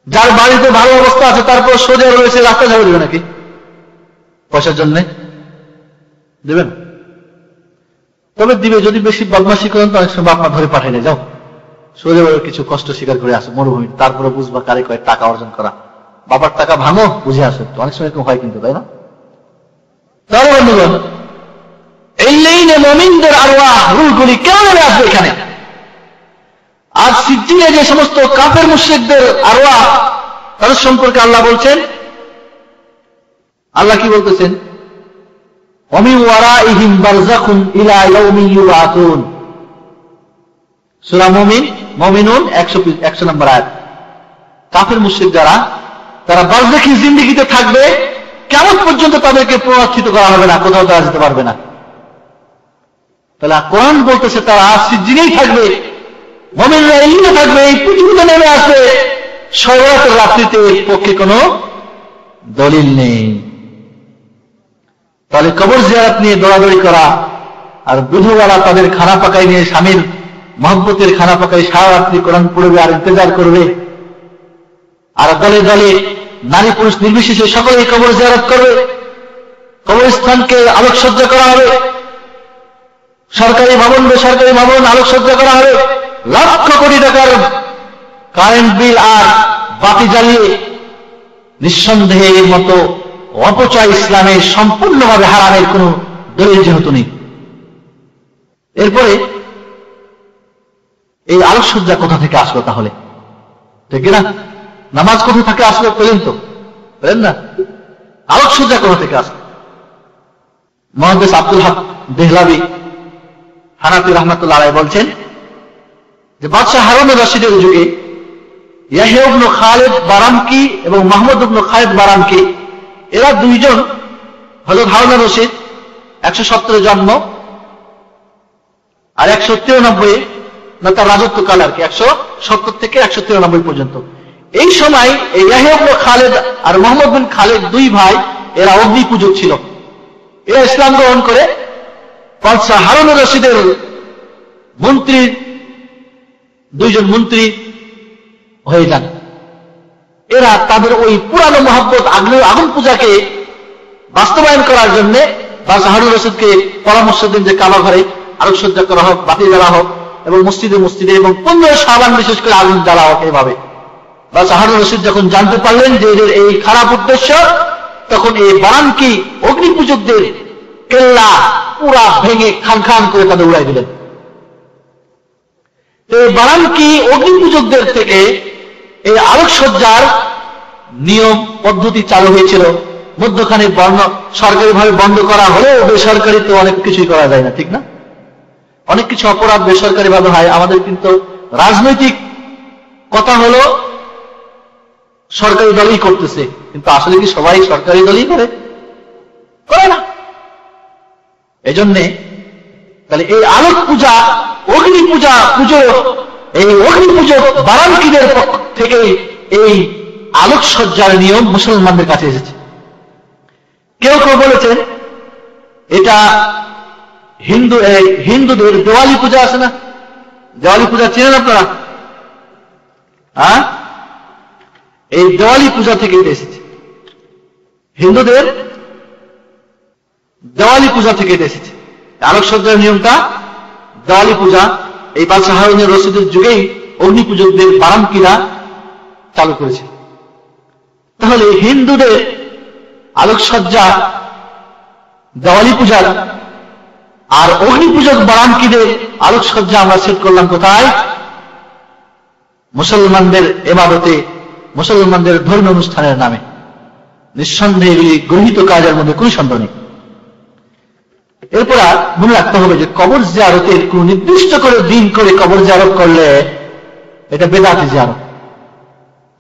যার বাড়িতে ভালো অবস্থা আছে তারপর সোজা রয়েছে রাস্তা ঝাড়ু দেবে নাকি? পয়সার জন্য দেবেন? তবে দিবে যদি বেশি বদমাশি করেন তো অনেক সময় আপনার ধরে পাঠাই না, যাও সোজা কিছু কষ্ট স্বীকার করে আসো মরুভূমি, তারপরে বুঝবা কারে কয় টাকা অর্জন করা, বাবার টাকা ভাঙো বুঝে আসো, অনেক সময় এরকম হয় কিন্তু, তাই না? তাহলে বন্ধুগণ, এই লাইনে মুমিনদের আরওয়াহ রূহগুলি কেমন আসবে এখানে? আর সিজ্জিনে যে সমস্ত কাফের মুশরিকদের আরওয়াহ, তাদের সম্পর্কে আল্লাহ বলছেন, আল্লাহ কি বলতেছেন? ওয়ামিন ওয়ারাইহিম বারযাখুন ইলা ইয়াউমি ইউবাতুন। সূরা মুমিনুন 100 নম্বর আয়াত। কাফের মুশরিক যারা, তারা বারযাখী জিন্দেগিতে থাকবে, কিয়ামত পর্যন্ত তাদেরকে পুনরুত্থিত করা হবে না, কোথাও তারা যেতে পারবে না। তাহলে কোরআন বলতেছে তারা সিজ্জিনেই থাকবে, মুমিনরা এলিনে থাকবে, এই পৃথিবীতে নেমে আসবে শররাতের রাত্রিতে, এর পক্ষে কোনো দলিল নেই। তাহলে কবর জিয়ারত নিয়ে দৌড়াদৌড়ি করা, আর বিধবারা তাদের খানা পাকাই নিয়ে স্বামীর মহব্বতের খানা পাকাই সারা রাত্রি কোরআন পড়বে আর ইন্তজার করবে, আর দলে দলে নারী পুরুষ নির্বিশেষে সকলেই কবর জিয়ারত করবে, কবরস্থানকে আলোকসজ্জা করা হবে, সরকারি ভবন বেসরকারি ভবন আলোকসজ্জা করা হবে, লক্ষ কোটি টাকার কারেন্ট বিল আর বাতি জ্বালিয়ে, নিঃসন্দেহে এর মতো অপচয় ইসলামে সম্পূর্ণভাবে হারামের কোন দলিল যেহেতু নেই। এরপরে এই আলোকসজ্জা কোথা থেকে আসলো তাহলে? ঠিক না? নামাজ কোথা থেকে আসলো বলেন তো, বলেন না? আলোকসজ্জা কোথা থেকে আসলো? মুহাদ্দিস আব্দুল হক দেহলাভী হানাফি রাহমাতুল্লাহ আলাইহি বলছেন যে বাদশাহ হারুন রশিদের যুগে ইয়াহইয়া ইবনে খালিদ বারামকি এবং মাহমুদ ইবনে খালিদ বারামকি, এরা দুইজন, হযরত হারুন রশিদ 117 জন্ম আর 193 না তার রাজত্বকাল আর কি, 170 থেকে 193 পর্যন্ত। এই সময় এই ইয়াহইয়া ইবনে খালিদ আর মুহাম্মদ বিন খালিদ দুই ভাই, এরা অগ্নি পূজক ছিল। এরা ইসলাম গ্রহণ করে বাদশাহ হারুন রশিদের মন্ত্রী, দুইজন মন্ত্রী হয়ে যান। এরা তাদের ওই পুরানো মহব্বত আগুন পূজাকে বাস্তবায়ন করার জন্য বাদশাহ হারুন রশিদকে পরামর্শ দেন যে কাবা ঘরে আলোকসজ্জা করা হোক, বাতি জ্বালা হোক, এবং মসজিদে মসজিদে এবং 15 শাবান বিশেষ করে আগুন জ্বালা হোক। এইভাবে বাদশাহ হারুন রশিদ যখন জানতে পারলেন যে এদের এই খারাপ উদ্দেশ্য, তখন এই বারামকি অগ্নি পূজকদের কেল্লা পুরা ভেঙে খান খান করে তাদের উড়াই দিলেন। এই বারামকি অগ্নি পূজকদের থেকে এই আলোকসজ্জার নিয়ম পদ্ধতি চালু হয়েছিল। মধ্যখানে সরকারিভাবে বন্ধ করা হলেও বেসরকারিতে অনেক কিছুই করা যায় না, ঠিক না? অনেক কিছু অপরাধ বেসরকারিভাবে হয়। আমাদের কিন্তু রাজনৈতিক কথা হলো সরকারি দলই করতেছে, কিন্তু আসলে কি সবাই সরকারি দলই করে না? এজন্যে তাহলে এই আলোক পূজা, অগ্নি পূজা পুজো, এই অগ্নি পুজো বারামকিদের পক্ষ থেকে এই আলোকসজ্জার নিয়ম মুসলমানদের কাছে এসেছে। কেউ কেউ বলেছেন এটা হিন্দুদের দেওয়ালি পূজা আছে না, দেওয়ালি পূজা চেনেন আপনারা? হ্যাঁ, এই দেওয়ালি পূজা থেকে এটা এসেছে। হিন্দুদের দেওয়ালি পূজা থেকে এটা এসেছে। আলোকসজ্জার নিয়মটা দেওয়ালি পূজা এই বাদশাহ হারুন রশিদের যুগেই অগ্নি পূজকদের বারামকিরা চালু করেছে। তাহলে হিন্দুদের আলোকসজ্জা দেওয়ালি পূজার, আর অগ্নি পূজক বারামকিদের আলোকসজ্জা আমরা সেট করলাম কোথায়? মুসলমানদের ইবাদতে, মুসলমানদের ধর্মীয় অনুষ্ঠানের নামে। নিঃসন্দেহে এগুলি গৃহীত কাজের মধ্যে কোন সন্দেহ নেই। এরপর মনে রাখতে হবে যে কবর জিয়ারতের কোন নির্দিষ্ট করে দিন করে কবর জিয়ারত করলে এটা বেদাতি জিয়ারত।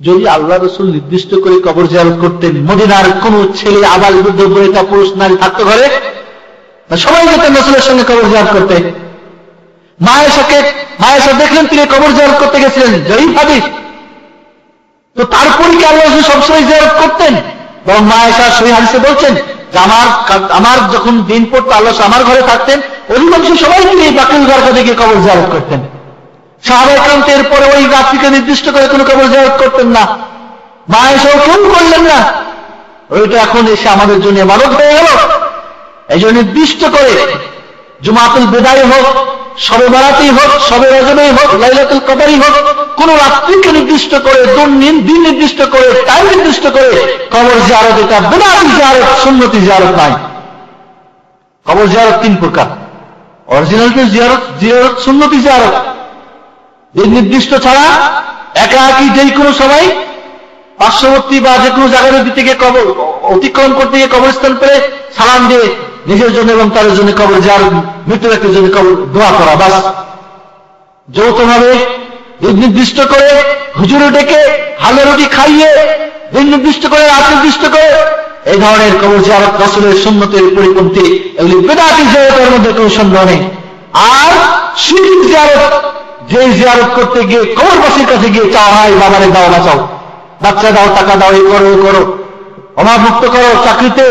যদি আল্লাহ রাসূল নির্দিষ্ট করে কবর জিয়ারত করতেন, মদিনার কোন ছেলে আবাল বৃদ্ধ বনিতা পুরুষ নারী থাকতো ঘরে, সবাই যেতেন রাসূলের সঙ্গে কবর জিয়ারত করতে। মা আয়েশা দেখলেন তিনি কবর জিয়ারত করতে গেছিলেন, জয়ীফ হাদিস, তো তারপরে কি আল্লাহ রাসূল সবসময় জিয়ারত করতেন? বরং মা আয়েশা সহিহ হাদিসে বলছেন যে আমার যখন দিন পড়তো আল্লাহ আমার ঘরে থাকতেন, অধিকাংশ সবাই তিনি বাকিল দরগা থেকে কবর জিয়ারত করতেন। সাহাবায়ে কেরাম এরপরে ওই রাত্রিকে নির্দিষ্ট করে কোনো কবর জিয়ারত করতেন না। মা আয়েশাও কেউ করলেন না। ওইটা এখন এসে আমাদের জন্য ইবাদত হয়ে গেল। এই জন্য নির্দিষ্ট করে জুমাতুল বিদায় হোক, শবে বরাতই হোক, শবে রজবই হোক, লাইলাতুল কদরই হোক, কোন রাত্রিকে নির্দিষ্ট করে, দিন নির্দিষ্ট করে, টাইম নির্দিষ্ট করে কবর জিয়ারত, এটা বিদআতি জিয়ারত, সুন্নতি জিয়ারত নাই। কবর জিয়ারত তিন প্রকার: অরিজিনাল জিয়ারত, সুন্নতি জিয়ারত। দিন নির্দিষ্ট ছাড়া একাকি যেই কোনো সময় পার্শ্ববর্তী বা যে কোনো জায়গায় দিতে গিয়ে কবর অতিক্রম করতে গিয়ে কবরস্থান পেয়ে সালাম দিয়ে নিজের জন্য এবং তাদের জন্য কবর জিয়ারত, মৃত্যু ব্যক্তির জন্য কবর দোয়া করা, বাস। যৌথভাবে দিন নির্দিষ্ট করে হুজুরে ডেকে হালে রুটি খাইয়ে, দিন নির্দিষ্ট করে, রাত নির্দিষ্ট করে, এই ধরনের কবর জিয়ারত রাসূলের সুন্নতের পরিপন্থী, এগুলি বিদআতি জিয়ারতের মধ্যে কোনো সন্দেহ নেই। আর শিরকি জিয়ারত, যে জিয়ারত করতে গিয়ে কবরবাসীর কাছে গিয়ে চাওয়া হয়, বাবারে দাও, বাঁচাও, বাচ্চা দাও, টাকা দাও, এই করো, এই করো, অভাবমুক্ত করো, চাকরিতে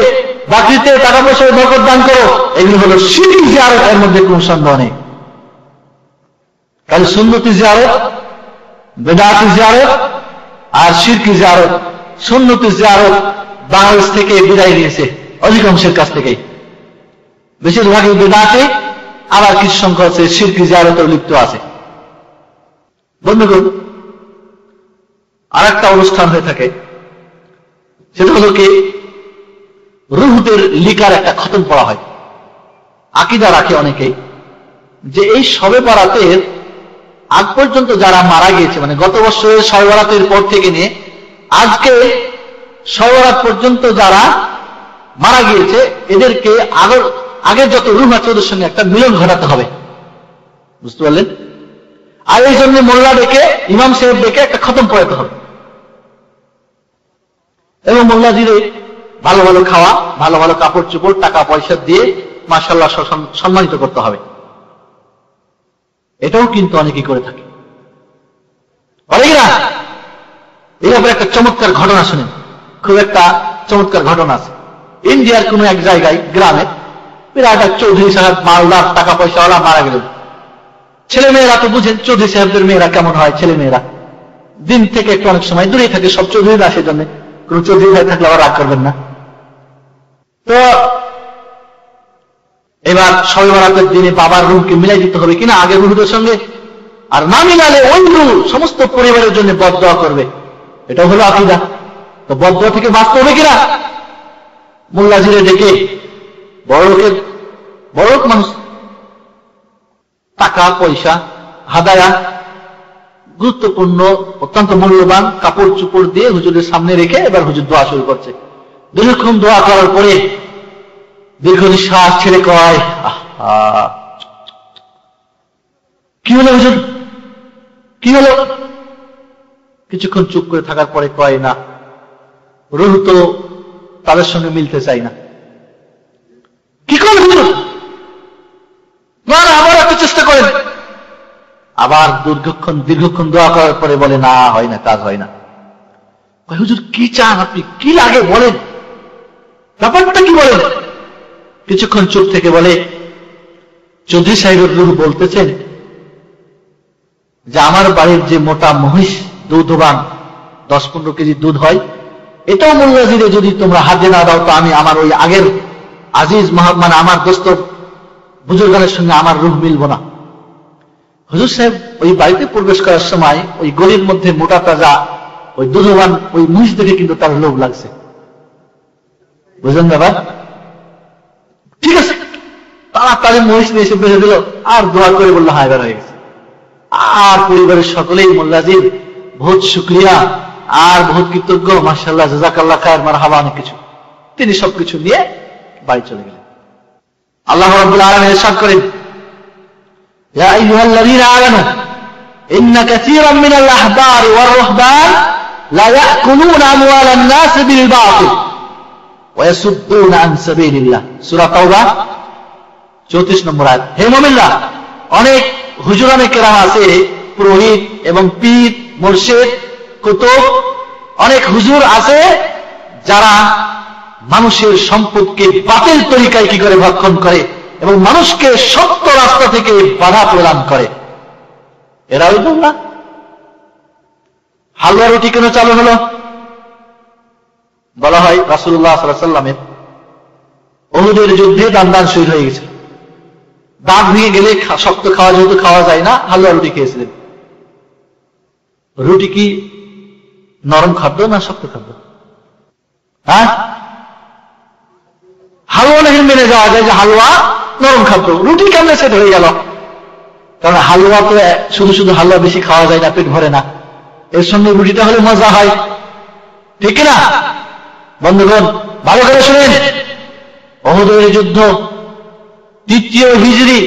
বাকরিতে টাকা পয়সার বরকত দান করো, এগুলো হলো শিরকি জিয়ারত, এর মধ্যে কোনো সন্দেহ নেই। তাহলে সুন্নতি জিয়ারত, বিদআতি জিয়ারত আর শিরকি জিয়ারত। সুন্নতি জিয়ারত বাংলাদেশ থেকে বিদায় নিয়েছে অধিকাংশের কাছ থেকেই, বেশিরভাগই বিদআতি, আবার কিছু সংখ্যা আছে শিরকি জিয়ারতেও লিপ্ত আছে। বন্ধুগণ, আর একটা অনুষ্ঠান হয়ে থাকে, সেটা হলো কি রুহদের লিকার একটা খতম পড়া হয়। আকীদা রাখে অনেকেই যে এই শবে বরাতের আগ পর্যন্ত যারা মারা গিয়েছে, মানে গত বছরের শবে বরাতের পর থেকে নিয়ে আজকে শবে বরাত পর্যন্ত যারা মারা গিয়েছে, এদেরকে আগের যত রুহ আছে ওদের সঙ্গে একটা মিলন ঘটাতে হবে। বুঝতে পারলেন? আর এই জন্য মোল্লা ডেকে, ইমাম সাহেব ডেকে একটা খতম পড়াতে হবে এবং মোল্লাজিরে ভালো ভালো খাওয়া, ভালো ভালো কাপড় চোপড়, টাকা পয়সা দিয়ে মাশাআল্লাহ সম্মানিত করতে হবে। এটাও কিন্তু অনেকেই করে থাকে। অনেকেরা এই ব্যাপারে একটা চমৎকার ঘটনা শুনেন, খুব একটা চমৎকার ঘটনা আছে। ইন্ডিয়ার কোন এক জায়গায় গ্রামে বিরাট এক চৌধুরী সাহেব, মালদার, টাকা পয়সাওয়ালা মারা গেলেন। ছেলে মেয়েরা তো বুঝেন চৌধুরী সাহেবদের মেয়েরা কেমন হয়, ছেলে মেয়েরা দিন থেকে একটু অনেক সময় দূরে থাকে, সব চৌধুরীরা আসে, জন্য কোন চৌধুরী ভাই থাকলে আবার রাগ করবেন না। তো এবার শবে বরাতের দিনে বাবার রুহকে মিলাই দিতে হবে কিনা আগের রুহদের সঙ্গে, আর না মিলালে ওই রুহ সমস্ত পরিবারের জন্য বদদোয়া করবে। এটা হলো আকীদা। তো বদদোয়া থেকে বাঁচতে হবে কিনা, মোল্লাজিরে ডেকে, বড় লোক মানুষ, টাকা পয়সা, হাদায়া, গুরুত্বপূর্ণ, অত্যন্ত মূল্যবান কাপড় চোপড় দিয়ে হুজুরের সামনে রেখে এবার হুজুর দোয়া শুরু করছে। দীর্ঘক্ষণ দোয়া করার পরে দীর্ঘ নিঃশ্বাস ছেড়ে কয়, কি হলো হুজুর, কি হলো? কিছুক্ষণ চুপ করে থাকার পরে কয়, না, রুহ তো তাদের সঙ্গে মিলতে চাই না। কি করলেন হুজুর? না, আবার একটু চেষ্টা করেন। আবার দীর্ঘক্ষণ দোয়া করার পরে বলে, না, হয় না, কাজ হয় না। হুজুর কি চান আপনি, কি লাগে বলেন, ব্যাপারটা কি বলেন? কিছুক্ষণ চুপ থেকে বলে, চৌধুরী সাহেবের রুহ বলতেছেন যে আমার বাড়ির যে মোটা মহিষ দুধবান 10-15 কেজি দুধ হয়, এটাও মোল্লাজিরে যদি তোমরা হাতে না দাও তো আমি আমার ওই আগের আজিজ মানে আমার দোস্ত বুজুর্গানের সঙ্গে আমার রুহ মিলব না। হুজুর সাহেব ওই বাড়িতে প্রবেশ করার সময় ওই গলির মধ্যে মোটা তাজা ওই দুধবান ওই মহিষ দেখে কিন্তু তার লোভ লাগছে। বুঝলেন ব্যাপার? ঠিক আছে, তাড়াতাড়ি মহিষ নিয়ে এসে বেঁধে দিল আর দোয়া করে বললো, হ্যাঁ, এবার হয়ে গেছে। আর পরিবারের সকলেই মোল্লাজির বহুত শুকরিয়া আর বহুত কৃতজ্ঞ, মাশাআল্লাহ, জাযাকাল্লাহ খায়র, মারহাবা, অনেক কিছু। তিনি সবকিছু নিয়ে বাড়ি চলে গেলেন। আল্লাহ রাব্বুল আলামিন ইরশাদ করেন, ইয়া আইয়ুহাল্লাযীনা আমানু ইন্না কাসীরাম মিনাল আহবারি ওয়ার রুহবান লা ইয়াকুলুনা আমওয়ালান নাস বিল বাতিল ওয়া ইয়াসুদ্দুনা আন সাবিলিল্লাহ। সূরা তাওবা 34 নম্বর আয়াত। হে মুমিনরা, অনেক হুজুরানে কেরাম আছে, পুরোহিত এবং পীর, মুর্শিদ, কুতুব, অনেক হুজুর আছে যারা মানুষের সম্পদকে বাতিল তরিকায় কি করে ভক্ষণ করে এবং মানুষকে সত্য রাস্তা থেকে বাধা প্রদান করে। এরা ওই তোমরা হালুয়া রুটি কেন চালু হলো? বলা হয় রাসূলুল্লাহ সাল্লাল্লাহু আলাইহি ওয়াসাল্লামের উহুদের যুদ্ধে দান শহীদ হয়ে গেছে। দাঁত ভেঙে গেলে শক্ত খাওয়া যেহেতু খাওয়া যায় না, হালুয়া রুটি খেয়েছিলেন। রুটি কি নরম খাদ্য না শক্ত খাদ্য? হ্যাঁ, হালুয়া নাকি মেনে যাওয়া যায় যে হালুয়া নরম খাদ্য, রুটি কেমনে সেট হয়ে গেল? কারণ হালুয়া তো শুধু শুধু হালুয়া বেশি খাওয়া যায় না, পেট ভরে না, এর সঙ্গে রুটিটা হলে মজা হয়, ঠিক না? বন্ধুগণ ভালো করে শুনেন, উহুদের যুদ্ধ ৩য় হিজরি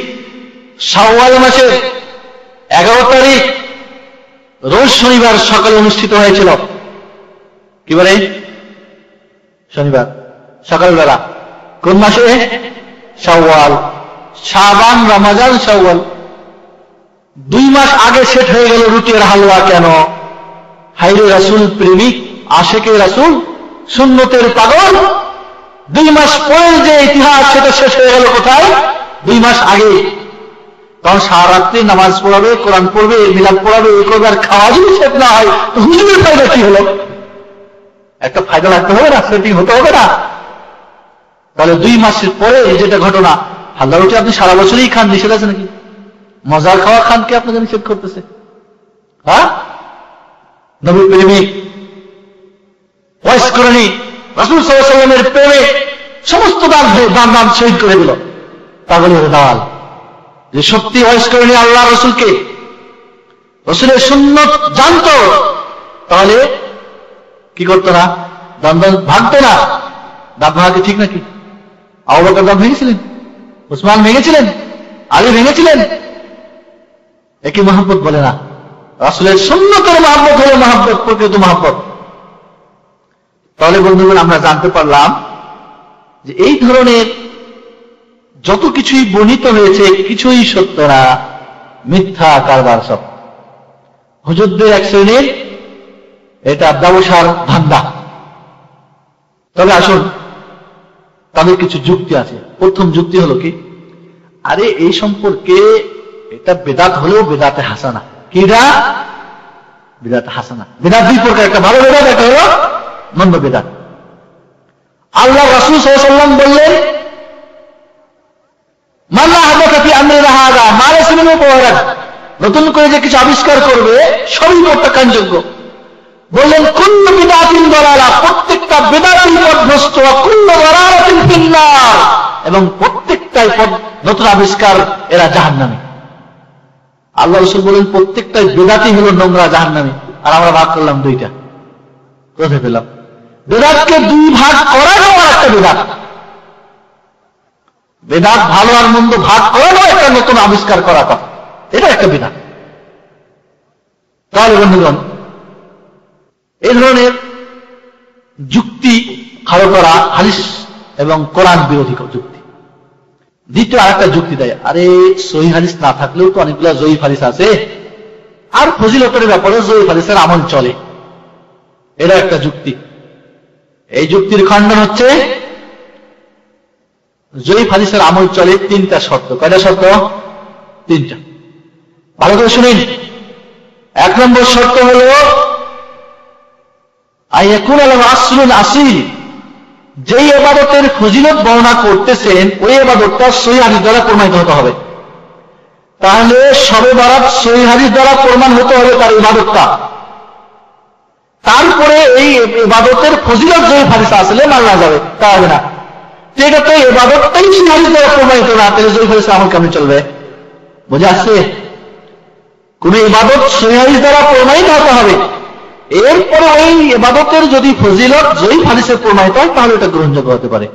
শাওয়াল মাসের 11 তারিখ রোজ শনিবার সকালে অনুষ্ঠিত হয়েছিল। কি বলে? শনিবার সকালবেলা। কোন মাসে? শাওয়াল, শাবান, রমজান, শাওয়াল। 2 মাস আগে সেট হয়ে গেল রুটি আর হালুয়া। কেন? হাইরে রাসূল প্রেমিক, আশেকে রাসূল, সুন্নতের পাগল, 2 মাস পরে যে ইতিহাস সেটা শেষ হয়ে গেল কোথায়? 2 মাস আগে। কারণ সারা রাত্রি নামাজ পড়াবে, কোরআন পড়বে, মিলাদ পড়াবে, এই করবে, আর খাওয়া যদি সেট না হয় তো হুজুরের ফায়দা কি হলো? একটা ফায়দা লাগতে হবে না? সেটিং হতে হবে না? তাহলে 2 মাসের পরে যেটা ঘটনা, হালুয়া রুটি আপনি সারা বছরই খান, নিষেধ আছে নাকি? মজার খাওয়া খান কে আপনাকে নিষেধ করতেছে? হ্যাঁ, নবী প্রেমিক, ওয়াইস করণী, রাসূল সাল্লাল্লাহু আলাইহি ওয়াসাল্লামের প্রেমে সমস্ত দান শহীদ করে দিল। পাগলের দাওয়াল যে সত্যি ওয়াইস করণী আল্লাহ রসুলকে, রসুলের সুন্নত জানতো, তাহলে কি করতো না? দান ভাগতো না। দাঁত ভাঙা কি ঠিক নাকি? আবু বকর দাঁত ভেঙেছিলেন, উসমান ভেঙেছিলেন, আলী ভেঙেছিলেন। একে মহব্বত বলে না। রাসূলের সুন্নতের মহব্বত হলো মহব্বত, প্রকৃত মহব্বত। তাহলে বন্ধুগণ আমরা জানতে পারলাম যে এই ধরনের যত কিছুই বর্ণিত হয়েছে কিছুই সত্য না, মিথ্যা কারবার সব। হুজুরদের এক শ্রেণীর এটা ব্যবসার ধান্দা। তবে আসুন, তাদের কিছু যুক্তি আছে। প্রথম যুক্তি হলো কি, আরে এই সম্পর্কে এটা বেদাত হলেও বেদাতে হাসানা। কিরা? বেদাতে হাসানা। বেদাত 2 প্রকার, একটা ভালো বেদাত, একটা হলো মন্দ বেদাত। আল্লাহ রাসূল সাল্লাল্লাহু আলাইহি ওয়াসাল্লাম বললেন, মান আহদাথা ফি আমরিনা হাযা মা লাইসা মিনহু ফাহুয়া রাদ। নতুন করে যে কিছু আবিষ্কার করবে সবই প্রত্যাখ্যানযোগ্য। বললেন কুল্লু বিদআতিন দালালা, প্রত্যেকটা বিদআতই পথভ্রষ্ট, কুল্লু দালালাতিন ফিন্নার, এবং প্রত্যেকটাই নতুন আবিষ্কার এরা জাহান্নামী। আল্লাহ রাসূল বলেন প্রত্যেকটাই বিদআতই হলো নোংরা, জাহান্নামী। আর আমরা ভাগ করলাম 2টা। কোথায় পেলাম? বেদাতকে 2 ভাগ করারও একটা বেদাত। বেদাত ভালো আর মন্দ ভাগ করারও একটা নতুন আবিষ্কার করা কথা, এটা একটা বেদাত। তাহলে বন্ধুগণ এই ধরনের যুক্তি খাড়া করা হাদিস এবং কোরআন বিরোধী যুক্তি। দ্বিতীয় আরেকটা যুক্তি দেয়, আরে সহিহ হাদিস না থাকলেও তো অনেকগুলো জয়ীফ হাদিস আছে, আর ফজিলতের ব্যাপারে জয়ীফ হাদিসের আমল চলে, এটা একটা যুক্তি। এই যুক্তির খণ্ডন হচ্ছে জয়ীফ হাদিসের আমল চলে 3টা শর্ত। কয়টা শর্ত? 3টা। ভালো করে শুনেন। 1 নম্বর শর্ত হলো আইয়াকুন আল আসলুন আসিল, যেই ইবাদতের ফজিলত বর্ণনা করতেছেন ওই ইবাদতটা সহিহ হাদিস দ্বারা প্রমাণিত হতে হবে। তাহলে শবে বরাত সহিহ হাদিস দ্বারা প্রমাণ হতে হবে তার ইবাদতটা। তারপরে এই ইবাদতের ফজিলত জয়ীফ হাদিস আসলে মানা যাবে, তা হবে না। এটা তো ইবাদতটাই সহিহ হাদিস দ্বারা প্রমাণিত না, তাহলে জয়ীফ হাদিস আমল কেমন চলবে? বুঝে আসছে? কোন ইবাদত সহিহ হাদিস দ্বারা প্রমাণিত হতে হবে, এরপরে ওই ইবাদতের যদি ফজিলত জয়ীফ হাদিসে প্রমাণিত হয় তাহলে এটা গ্রহণযোগ্য হতে পারে।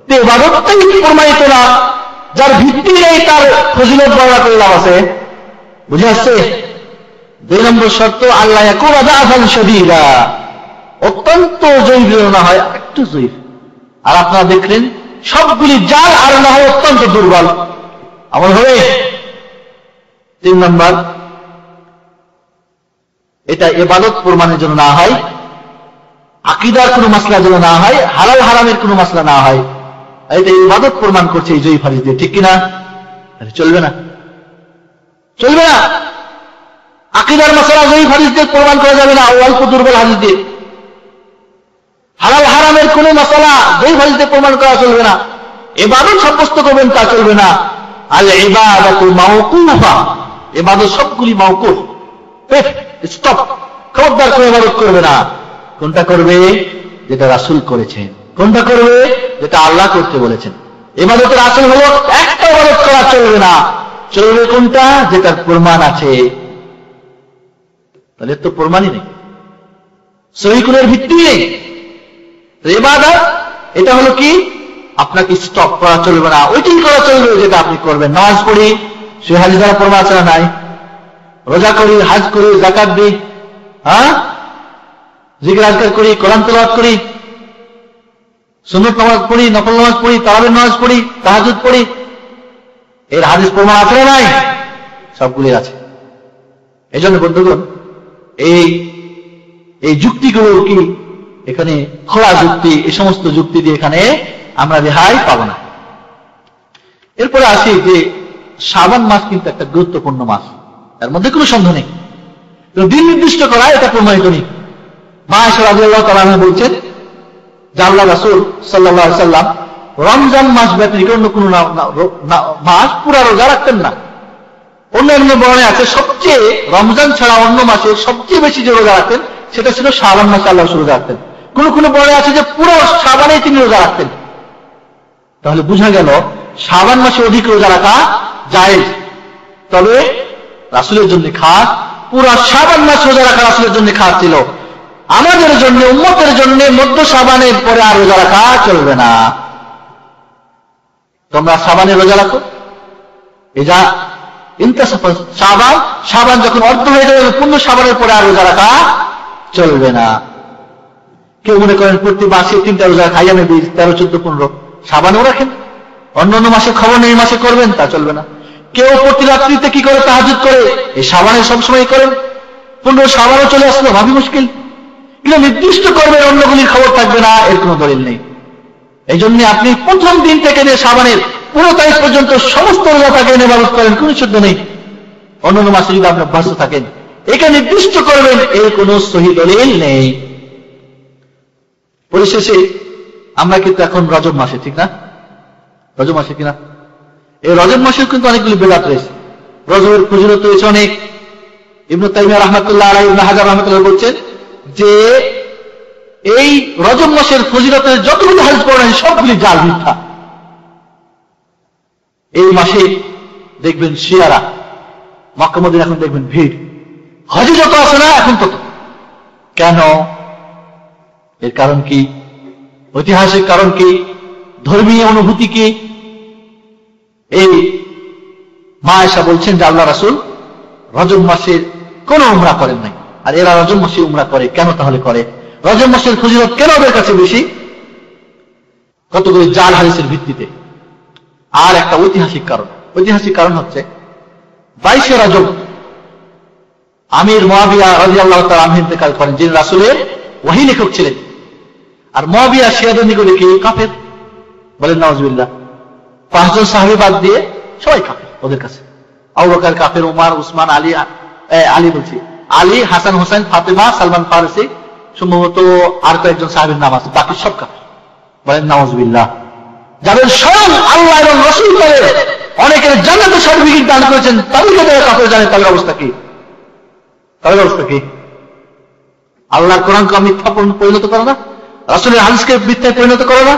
তো ইবাদতটাই প্রমাণিত না, যার ভিত্তি নেই, তার ফজিলত বর্ণনা করে লাভ আছে? বুঝে আসছে? 2 নম্বর শর্ত আল্লাহ ইয়াকুনা দাফান শাদীদা, অত্যন্ত জয়ীফ না হয়, একটু জয়ীফ। আর আপনারা দেখলেন সবগুলি জাল আর না হয় অত্যন্ত দুর্বল, আমল হবে। 3 নম্বর, এটা ইবাদত প্রমাণের জন্য না হয়, আকীদার কোনো মাসলার জন্য না হয়, হালাল হারামের কোনো মাসলা না হয়, এটা ইবাদত প্রমাণ করছে এই জয়ীফ হাদিস দিয়ে, ঠিক কিনা? চলবে না, চলবে না। আকীদার মাসলা জয়ীফ হাদিস দিয়ে প্রমাণ করা যাবে না, অল্প দুর্বল হাদিস দিয়ে। হালাল হারামের কোন মাসালা যেই ভাজিতে প্রমাণ করা চলবে না, ইবাদত সাব্যস্ত করবেন তা চলবে না। আল ইবাদাতু মাওকুফা, ইবাদত সবগুলি মাওকুফ, স্টপ, খবরদার করে ইবাদত করবে না। কোনটা করবে? যেটা রাসূল করেছেন। কোনটা করবে? যেটা আল্লাহ করতে বলেছেন। ইবাদতের আসল হলো একটা ইবাদত করা চলবে না, চলবে কোনটা? যেটার প্রমাণ আছে। তাহলে তো প্রমাণই নেই, সহিহ কোনের ভিত্তি নেই। ইবাদত এটা হলো কি? আপনাকে স্টপ করা চলবে না, ওইটাই করা চলবে যেটা আপনি করবেন। নামাজ পড়ি, সে হাজ দ্বারা প্রমাণ আছে না নাই? রোজা করি, হাজ করি, যাকাত দিই, হ্যাঁ, জিকির আজকার করি, কোরআন তেলাওয়াত করি, সুন্নত নামাজ পড়ি, নফল নামাজ পড়ি, তারাবির নামাজ পড়ি, তাহাজ্জুদ পড়ি, এর হাদিস প্রমাণ আছে না নাই? সবগুলি আছে। এই জন্য বন্ধুগণ, এই যুক্তিগুলো কি এখানে খোলা যুক্তি, এই সমস্ত যুক্তি দিয়ে এখানে আমরা রেহাই পাবো না। এরপরে আসি যে শাবান মাস কিন্তু একটা গুরুত্বপূর্ণ মাস, এর মধ্যে কোনো সন্দেহ নেই। দিন নির্দিষ্ট করা এটা প্রমাণিত নেই। মা আয়েশা রাদিয়াল্লাহু তাআলা আনহা বলছেন যে আল্লাহ রাসূল সাল্লাল্লাহু আলাইহি সাল্লাম রমজান মাস ব্যতীত অন্য কোনো মাস পুরা রোজা রাখতেন না। অন্যান্য বর্ণে আছে সবচেয়ে রমজান ছাড়া অন্য মাসে সবচেয়ে বেশি যে রোজা রাখতেন সেটা ছিল শাবান মাসে আল্লাহ রাসূল রোজা রাখতেন। কোন কোন বর্ণে আছে যে পুরো শাবানে তিনি রোজা রাখতেন। তাহলে বোঝা গেল শাবান মাসে অধিক রোজা রাখা জায়েজ, তবে রাসূলের জন্য খাস পুরো শাবান মাস রোজা রাখা রাসূলের জন্য খাস ছিল। আমাদের জন্য, উম্মতের জন্য মধ্য শাবানের পরে আর রোজা রাখা চলবে না। তোমরা শাবানে রোজা রাখো, এজা ইনতাসাফা শাবান, শাবান যখন অর্ধ হয়ে যাবে পূর্ণ শাবানের পরে আর রোজা রাখা চলবে না। কেউ মনে করেন প্রতি মাসে 3টা রোজা খাইয়ামে 20, 13, 14, 15 শাবানেও রাখেন, অন্যান্য মাসে খবর নেই মাসে করবেন, তা চলবে না। কেউ প্রতি রাত্রিতে কি করে? তাহাজ্জুদ করে। এই শাবানে সবসময় করেন, 15 শাবানও চলে আসলো, ভাবি মুশকিল। কিন্তু নির্দিষ্ট করবেন, অন্যগুলির খবর থাকবে না, এর কোনো দলিল নেই। এই জন্য আপনি প্রথম দিন থেকে যে শাবানের পুরো তারিখ পর্যন্ত সমস্ত রোজা থাকেন, ইবাদত করেন, কোনো শুদ্ধ নেই। অন্যান্য মাসে যদি আপনি অভ্যস্ত থাকেন, একে নির্দিষ্ট করবেন, এর কোনো সহিহ দলিল নেই। পরিশেষে আমরা কিন্তু এখন রজব মাসে, ঠিক না? রজব মাসে কিনা? এই রজব মাসেও কিন্তু অনেকগুলি বেদাত রয়েছে। রজবের ফজিলত রয়েছে অনেক। ইবনে তাইমিয়া রাহমাতুল্লাহ আলাইহি, ইবনে হাজার রাহমাতুল্লাহ বলছেন যে এই রজব মাসের ফজিলতের যতগুলি হাদিস পড়া হয় সবগুলি জাল, মিথ্যা। এই মাসে দেখবেন শিয়ারা মক্কা মদিনা, এখন দেখবেন ভিড়, হজে যত আছে না এখন তত। কেন? এর কারণ কি? ঐতিহাসিক কারণ কি? ধর্মীয় অনুভূতি কি? এই মা আয়েশা বলছেন যে আল্লাহ রাসূল রজব মাসে কোন উমরা করেন নাই, আর এরা রজব মাসে উমরা করে। কেন তাহলে করে? রজব মাসের ফজিলত কেন ওদের কাছে বেশি? কতগুলি জাল হাদিসের ভিত্তিতে। আর একটা ঐতিহাসিক কারণ। ঐতিহাসিক কারণ হচ্ছে 22শে রজব আমির মুআবিয়া রাদিয়াল্লাহু তাআলা আনহু ইন্তেকাল করেন, যিনি রাসূলের ওহী লেখক ছিলেন। আর মুআবিয়া শিয়াদের নিকটে কি? কাফের। বলেন নাউজুবিল্লাহ। 5 জন সাহাবী বাদ দিয়ে সবাই কাফের ওদের কাছে। আবু বকর কাফের, ওমর, উসমান, আলী বলছি, আলী, হাসান, হোসেন, ফাতেমা, সালমান ফারসি, সম্ভবত আর কয়েকজন সাহাবীর নাম আছে, বাকি সব কাফের। বলেন নাউজুবিল্লাহ। যাদের স্বয়ং আল্লাহ এবং রাসূল বলে অনেকের জান্নাতের সার্টিফিকেট দান করেছেন, তাদেরকে যারা কাফের জানে, তাদের অবস্থা কি? তাদের অবস্থা কি? আল্লাহর কোরআনকে মিথ্যা পরিণত করো না, রাসূলের হাদিসকে মিথ্যায় পরিণত করো না।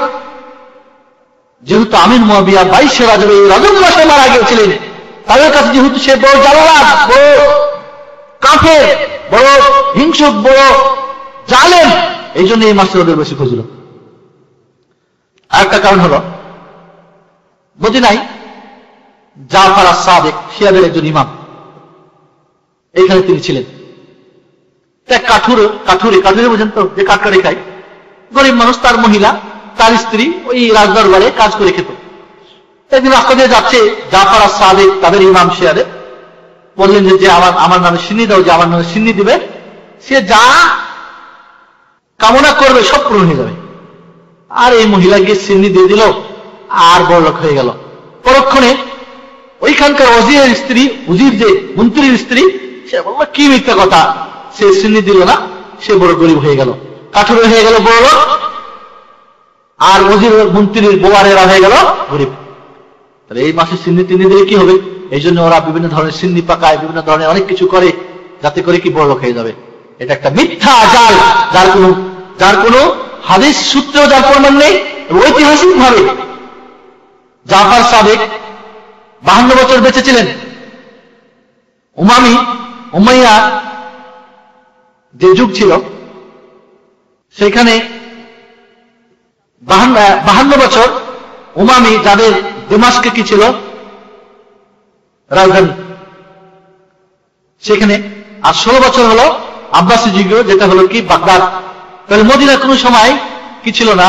যেহেতু আমির মুআবিয়া 22শে রজব এই রজব মাসে মারা গিয়েছিলেন, তাদের কাছে যেহেতু সে বড় জালালাত, বড় কাফের, বড় হিংসুক, বড় জালেম, এই জন্য এই মাসে ওদের বেশি ফজিলত। আরেকটা কারণ হলো মদিনায় জাফর আস-সাদিক, শিয়াদের একজন ইমাম, এইখানে তিনি ছিলেন। কাঠুরে বোঝেন তো, যে কাঠকারি খায়, গরিব মানুষ, তার মহিলা, তার স্ত্রী ওই রাজদরবারে কাজ করে খেত। একদিন রাস্তা দিয়ে যাচ্ছে জাফর আস-সাদিক, তাদের ইমাম শিয়াদের, বললেন যে আমার নামে সিন্নি দাও, যে আমার নামে সিন্নি দিবে, সে যা কামনা করবে সব পূরণ হয়ে যাবে। আর এই মহিলা গিয়ে সিন্নি দিয়ে দিল, আর বড়লোক হয়ে গেল। পরক্ষণে ওইখানকার ওজিরের স্ত্রী, উজির যে মন্ত্রীর স্ত্রী, সে বলল কি মিথ্যা কথা, সে সিন্নি দিল না, সে বড় গরিব হয়ে গেল, কাঠুরে হয়ে গেল, বড়লোক। আর ওজির মন্ত্রীর বোয়ারেরা হয়ে গেল গরিব। তাহলে এই মাসে সিন্নি তিন্নি দিলে কি হবে? এই জন্য ওরা বিভিন্ন ধরনের সিন্নি পাকায়, বিভিন্ন ধরনের অনেক কিছু করে, যাতে করে কি বড় লোক হয়ে যাবে। এটা একটা মিথ্যা জাল, যার কোনো হাদিস সূত্রেও যার প্রমাণ নেই। ঐতিহাসিক ভাবে জাফর সাদেক 52 বছর বেঁচে ছিলেন। উমাইয়া যে যুগ ছিল সেখানে 52 বছর উমামি, যাদের দামেস্কে কি ছিল রাজধানী, সেখানে, আর 16 বছর হলো আব্বাসী যুগ, যেটা হলো কি বাগদাদ। তাহলে মদিনা কোনো সময় কি ছিল না।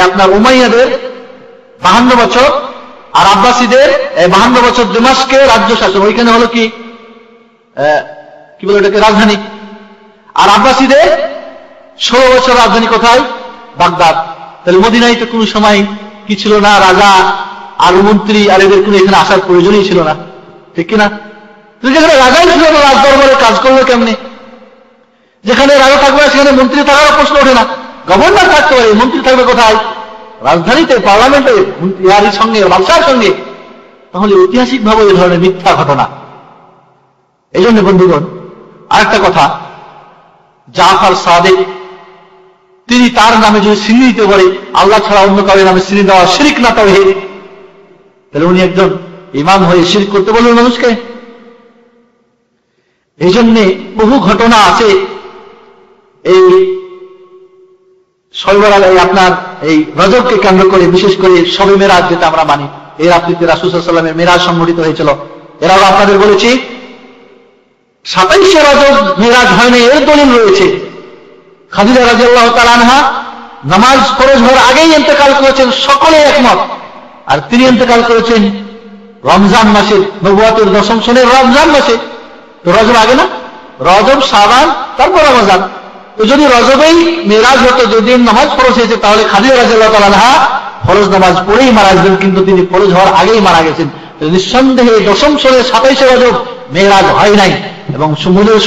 আপনার উমাইয়াদের 52 বছর আর আব্বাসীদের 52 বছর দামেস্কে রাজ্য শাসন, ওইখানে হলো কি বলে ওটাকে রাজধানী। আর আব্বাসীদের 16 বছর রাজধানী কোথায়? বাগদাদ। তাহলে মদিনায় তো কোনো সময় কি ছিল না, রাজা আর মন্ত্রী আর এদের কোনো এখানে আসার প্রয়োজনই ছিল না, ঠিক কিনা? যেখানে রাজাই ছিল না, রাজদরবারে কাজ করলো কেমনে? যেখানে রাজা থাকবে সেখানে মন্ত্রী থাকার প্রশ্ন ওঠে না। গভর্নর থাকতে পারে, মন্ত্রী থাকবে কোথায়? রাজধানীতে, পার্লামেন্টে, মন্ত্রীর সঙ্গে, বাদশার সঙ্গে। তাহলে ঐতিহাসিক ভাবে এই ধরনের মিথ্যা ঘটনা। এই জন্য বন্ধুগণ, আরেকটা কথা, জাফর সাদেক তিনি তার নামে যদি সিন্নি দিতে পারে, আল্লাহ ছাড়া অন্য কারোর নামে সিন্নি দেওয়া শিরক না তাওহীদ, তাহলে উনি একজন ইমাম হয়ে শিরক করতে বলবেন মানুষকে? এই জন্যে বহু ঘটনা আছে। এই আপনার এই রজবকে কেন্দ্র করে, বিশেষ করে শবে মেরাজ যেটা আমরা মানি, এই রাত্রিতে রাসূল সাল্লাল্লাহু আলাইহি ওয়াসাল্লামের মেরাজ সংঘটিত হয়েছিল। এরাও আপনাদের বলেছি 27শে রজব মেরাজ হয় না, এর দলিল রয়েছে। খাদিজা রাদিয়াল্লাহু তাআলা আনহা নামাজ ফরজ হওয়ার আগেই ইন্তেকাল করেছেন, সকলে একমত। আর তিনি ইন্তেকাল করেছেন রমজান মাসে, নবুয়তের 10ম সনের রমজান মাসে। তো রজব আগে না? রজব, শাবান, তারপর রমজান। তো যদি রজবেই মেরাজ হতো, যদি নামাজ ফরজ হয়েছে, তাহলে খাদিজা রাদিয়াল্লাহু তাআলা আনহা ফরজ নামাজ পড়েই মারা গেছেন, কিন্তু তিনি ফরজ হওয়ার আগেই মারা গেছেন। নিঃসন্দেহে 10ম সনের 27শে রজব মেরাজ হয় নাই। এবং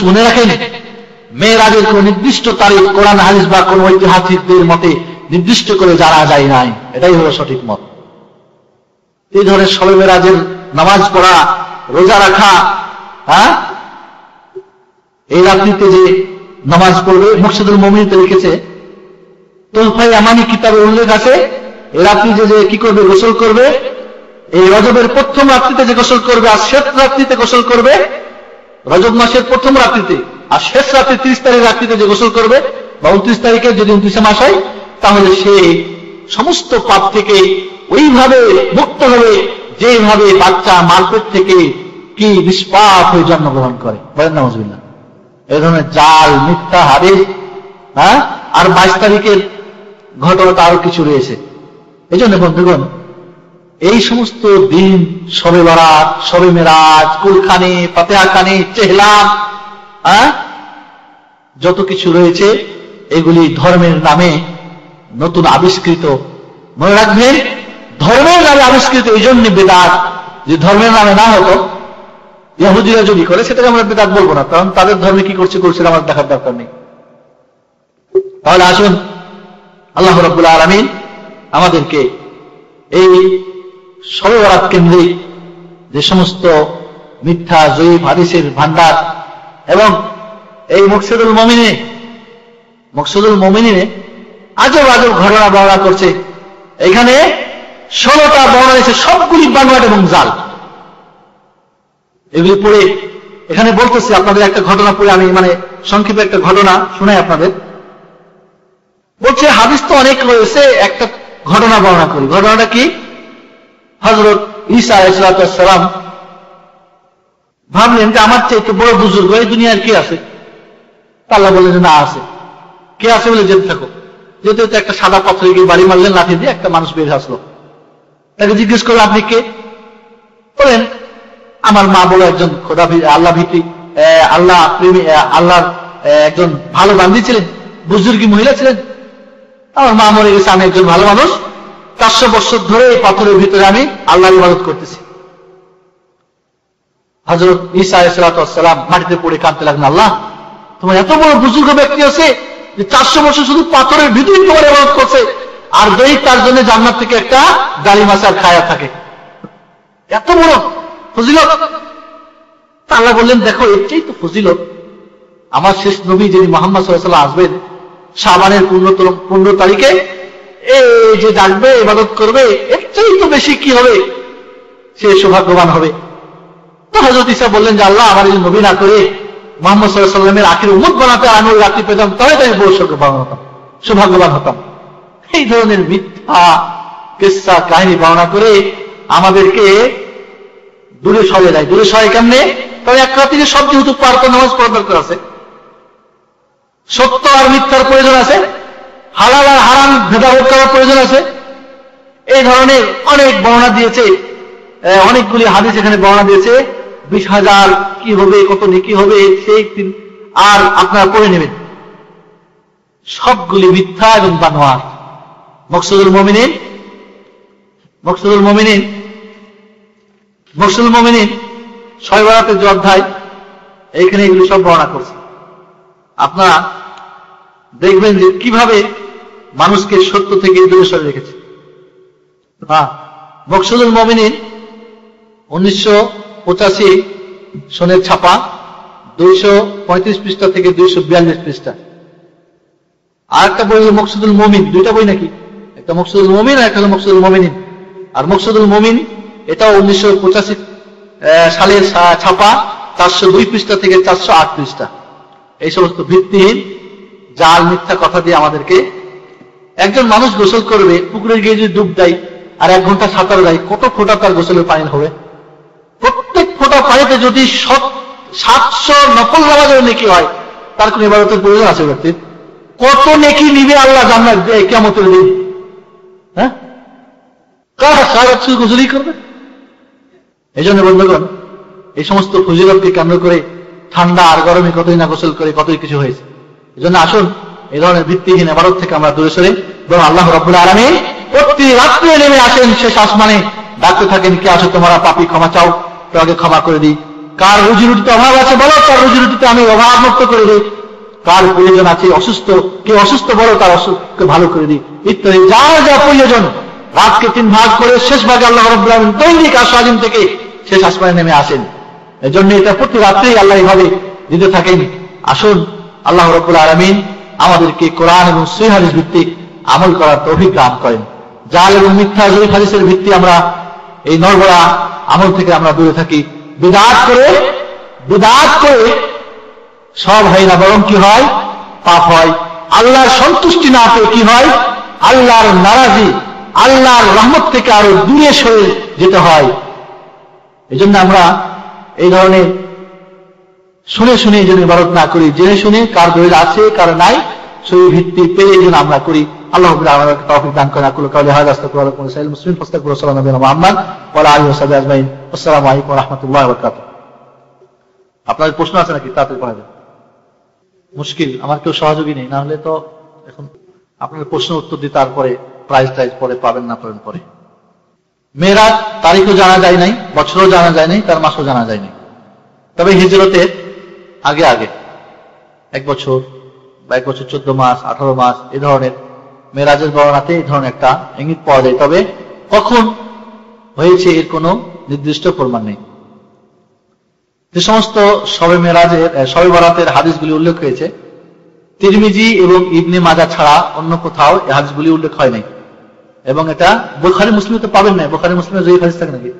শুনে রাখেন, মেরাজের কোন নির্দিষ্ট তারিখ কোরআন হাদিস বা কোন ঐতিহাসিকদের মতে নির্দিষ্ট করে জানা যায় নাই। এটাই হলো সঠিক মত। এই ধরনের শবে মেরাজের নামাজ পড়া, রোজা রাখা, এই রাত্রিতে যে নামাজ পড়বে, মুরশিদুল মুমিনিতে লিখেছে, তোহফায়ে আমানি কিতাবে উল্লেখ আছে, এই রাত্রি যে কি করবে, গোসল করবে। এই রজবের প্রথম রাত্রিতে যে গোসল করবে আর শেষ রাত্রিতে গোসল করবে, রজব মাসের প্রথম রাত্রিতে আর শেষ রাত্রি 30 তারিখ রাত্রিতে যে গোসল করবে, বা 29 তারিখে, যদি 29শে মাস হয়, তাহলে সে সমস্ত পাপ থেকে ওইভাবে মুক্ত হবে যেভাবে বাচ্চা মার পেট থেকে কি নিষ্পাপ হয়ে জন্মগ্রহণ করে। বলেন নাউজুবিল্লাহ। এই ধরনের জাল, মিথ্যা হাদিস। আর 22 তারিখের ঘটনা আরো কিছু রয়েছে। এই জন্য বন্ধুগণ, এই সমস্ত দিন, শবে বরাত, শবে মেরাজ, কুলখানি, ফাতিহা খানি, চেহলাম, যত কিছু রয়েছে, এগুলি ধর্মের নামে নতুন আবিষ্কৃত। মনে রাখবেন, ধর্মের নামে আবিষ্কৃত, এই জন্য বেদাত। যে ধর্মের নামে না হতো, ইহুদিরা যদি করে, সেটাকে আমরা বেদাত বলবো না, কারণ তাদের ধর্মে কি করছে আমার দেখার দরকার নেই। তাহলে আসুন, আল্লাহ রাব্বুল আলামিন আমাদেরকে এই শবে বরাত কেন্দ্রিক যে সমস্ত মিথ্যা জয়ীফ হাদিসের ভান্ডার, এবং এই মকসুদুল মুমিনিনে আজব আজব ঘটনা বর্ণনা করছে। এখানে 16টা বর্ণনা এসে সবগুলি বানোয়াট এবং জাল। এগুলি পড়ে এখানে বলতেছি, আপনাদের একটা ঘটনা পড়ে আমি সংক্ষেপে একটা ঘটনা শোনাই আপনাদের। বলছে হাদিস তো অনেক রয়েছে, একটা ঘটনা বর্ণনা করি। ঘটনাটা কি? হযরত ঈসা আলাইহিস সালাম ভাবলেন যে আমার চেয়ে বড় বুজুর্গ এই দুনিয়ার কে আছে? আল্লাহ বললেন, না আছে। কে আছে বলে যেতে থাকো। যেতে হতে একটা সাদা পাথরে গিয়ে বাড়ি মারলেন লাঠি দিয়ে, একটা মানুষ বের আসলো। তাকে জিজ্ঞেস করলেন, আপনি কে? বলেন, আমার মা বলে একজন খোদা আল্লাহ ভীতি, আল্লাহ প্রেমী, আল্লাহর একজন ভালো বান্দি ছিলেন, বুজুর্গী মহিলা ছিলেন। আমার মা মরে গেছে, আমি একজন ভালো মানুষ, 400 বছর ধরে এই পাথরের ভিতরে আমি আল্লাহর ইবাদত করতেছি। হযরত ঈসা আলাইহিস সালাম মাটিতে পড়ে কাঁদতে লাগলেন, আল্লাহ, তোমার এত বড় বুজুর্গ ব্যক্তি আছে, যে 400 বছর শুধু পাথরের ভিতরে তোমার ইবাদত করছে, আর দৈনিক তার জন্য জান্নাত থেকে একটা ডালিম আচার খায়া থাকে। এত বড় ফজিলত। আল্লাহ বললেন, দেখো এটাই তো ফজিলত। আমার শেষ নবী যিনি মুহাম্মদ সাল্লাল্লাহু আলাইহি ওয়াসাল্লাম আসবেন শাবানের 15 তারিখে, এই যে ডাকবে, ইবাদত করবে, এটাই তো বেশি কি হবে, সে সৌভাগ্যবান হবে। তো হযরত ঈসা বললেন যে আল্লাহ, আমার এই নবী না করে মুহাম্মদ সাল্লাল্লাহু আলাইহি ওয়াসাল্লামের আখির উম্মত বানাতে আমি ওই রাত্রি পেতাম, তাহলে আমি বড় সৌভাগ্যবান হতাম। এই ধরনের মিথ্যা কিসসা কাহিনী বর্ণনা করে আমাদেরকে দূরে সরে যায়। দূরে সরে কেমনে? তবে এক রাত্রিতে সব যেহেতু পার করে নামাজ পড়ার দরকার আছে, সত্য আর মিথ্যার প্রয়োজন আছে, হালাল আর হারাম ভেদাভেদ করার প্রয়োজন আছে। এই ধরনের অনেক বর্ণনা দিয়েছে, অনেকগুলি হাদিস এখানে বর্ণনা দিয়েছে। 20,000 কি হবে, কত নেকি হবে, সেই দিন আর আপনারা পড়ে নেবেন। সবগুলি মিথ্যা এবং বানোয়াট। মকসুদুল মুমিনিন 6 বরাতের যে অধ্যায়, এইখানে এগুলি সব বর্ণনা করছে। আপনারা দেখবেন যে কিভাবে মানুষকে সত্য থেকে দূরে সরে রেখেছে। মকসুদুল মুমিনিন 1985 সনের ছাপা, 235 পৃষ্ঠা থেকে 242 পৃষ্ঠা। আর একটা বই মকসুদুল মুমিন, দুইটা বই নাকি, একটা মকসুদুল মুমিন আর একটা হলো মকসুদুল মুমিনিন। আর মকসুদুল মুমিন এটাও 1985 সালের ছাপা, 402 পৃষ্ঠা থেকে 408 পৃষ্ঠা। এই সমস্ত ভিত্তিহীন জাল মিথ্যা কথা দিয়ে আমাদেরকে, একজন মানুষ গোসল করবে, পুকুরে গিয়ে যদি ডুব দেয় আর 1 ঘন্টা সাঁতার দেয়, কত ফোঁটা তার গোসলের পানি হবে? প্রত্যেক ফোঁটা পানিতে যদি 700 নফল নামাজের নেকি হয়, তার কোন ইবাদতের প্রয়োজন আছে ব্যক্তির? কত নেকি নিবে আল্লাহ জান্নাত কিয়ামতের দিন? হ্যাঁ, কারা সারা শুধু গোসলই করবে? এই জন্য বন্ধুগণ, এই সমস্ত ফজিলতকে কেন্দ্র করে ঠান্ডা আর গরমে কতই না গোসল করে কতই কিছু হয়েছে। এই জন্য আসুন এই ধরনের ভিত্তিহীন ইবাদত থেকে আমরা দূরে সরে, বরং আল্লাহ রাব্বুল আলামিন প্রতি রাত্রে নেমে আসেন শেষ আসমানে, ডাকতে থাকেন, কে আসো তোমরা পাপী, ক্ষমা চাও, তোমাকে ক্ষমা করে দিই। কার রুজি রুটিতে অভাব আছে বলো, তার রুজি রুটিতে আমি অভাব মুক্ত করে দিই। কার প্রয়োজন আছে, অসুস্থ, কে অসুস্থ বলো, তার অসুখকে ভালো করে দিই, ইত্যাদি। যার যা প্রয়োজন রাতকে 3 ভাগ করে শেষ ভাগে আল্লাহ রাব্বুল আলামিন দৈনিক আশাদিন থেকে শেষ আসমানে নেমে আসেন। এই জন্য এটা প্রতি রাত্রেই আল্লাহ এইভাবে দিতে থাকেন। আসুন আল্লাহ রাব্বুল আলামিন আমাদেরকে কোরআন এবং সহিহ হাদিস ভিত্তিক আমল করার তৌফিক দান করেন। জাল এবং মিথ্যা জয়ী হাদিসের ভিত্তি আমরা এই নরবরা আমল থেকে আমরা দূরে থাকি। বিদআত করে সব হয় না, বরং কি হয়? পাপ হয়। আল্লাহর সন্তুষ্টি না পেয়ে কি হয়? আল্লাহর নারাজি, আল্লাহর রহমত থেকে আরো দূরে সরে যেতে হয়। এই জন্য আমরা এই ধরনের শুনে শুনে যেন ইবাদত না করি, জেনে শুনে কার দলিল আছে কার নাই সেই ভিত্তি পেয়ে যেন আমরা করি। আল্লাহ আমাদেরকে তৌফিক দান করেন। আকুলু কাওলি হাযা আস্তাগফিরুল্লাহ ওয়া সাইয়্যিদুল মুসলিমিন ফাস্তাগফিরু সাল্লাল্লাহু আলাইহি ওয়া মুহাম্মদ ওয়া আলা আলিহি ওয়া সাহবিহি আজমাইন। আসসালামু আলাইকুম ওয়া রাহমাতুল্লাহি ওয়া বারাকাতুহু। আপনাদের প্রশ্ন আছে নাকি? তাড়াতাড়ি পড়া যাবে। মুশকিল, আমার কেউ সহযোগী নেই, না হলে তো এখন আপনাদের প্রশ্ন উত্তর দিয়ে তারপরে প্রাইজ পরে পাবেন না পাবেন পরে। মেরাজ তারিখও জানা যায় নাই, বছরও জানা যায় নাই, তার মাসও জানা যায় নাই। তবে হিজরতের আগে 1 বছর বা 1 বছর 14 মাস 18 মাস এই ধরনের মেরাজের বর্ণনাতে এই ধরনের একটা ইঙ্গিত পাওয়া যায়। তবে কখন হয়েছে এর কোনো নির্দিষ্ট প্রমাণ নেই। যে সমস্ত শবে মেরাজের, শবে বরাতের হাদিসগুলি উল্লেখ হয়েছে, তিরমিজি এবং ইবনে মাজাহ ছাড়া অন্য কোথাও এই হাদিসগুলি উল্লেখ হয় নাই। এবং এটা বুখারী মুসলিমে তো পাবেন না। বুখারী মুসলিমে জয়ীফ হাদিস থাকে নাকি?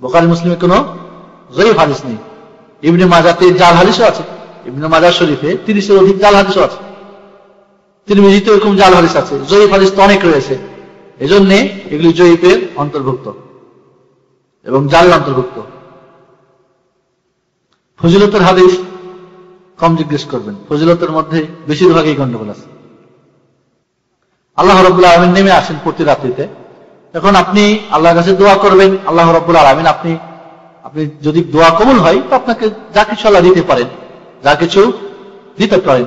বুখারী মুসলিমে কোনো জয়ীফ হাদিস নেই। ইবনে মাজাহতে জাল হাদিসও আছে, ইবনে মাজাহ শরীফে 30-এর অধিক জাল হাদিসও আছে, তিরমিজিতে এরকম জাল হাদিস আছে, জয়ীফ হাদিস তো অনেক রয়েছে। এজন্য এগুলি জয়ীফের অন্তর্ভুক্ত এবং জালের অন্তর্ভুক্ত। ফজিলতের হাদিস কম জিজ্ঞেস করবেন, ফজিলতের মধ্যে বেশিরভাগই গন্ডগোল আছে। আল্লাহ রাব্বুল আলামিন নেমে আসেন প্রতি রাত্রিতে। এখন আপনি আল্লাহর কাছে দোয়া করবেন, আল্লাহ রাব্বুল আলামিন আপনি যদি দোয়া কবুল হয় তো আপনাকে যা কিছু আল্লাহ দিতে পারেন, যা কিছু দিতে পারেন।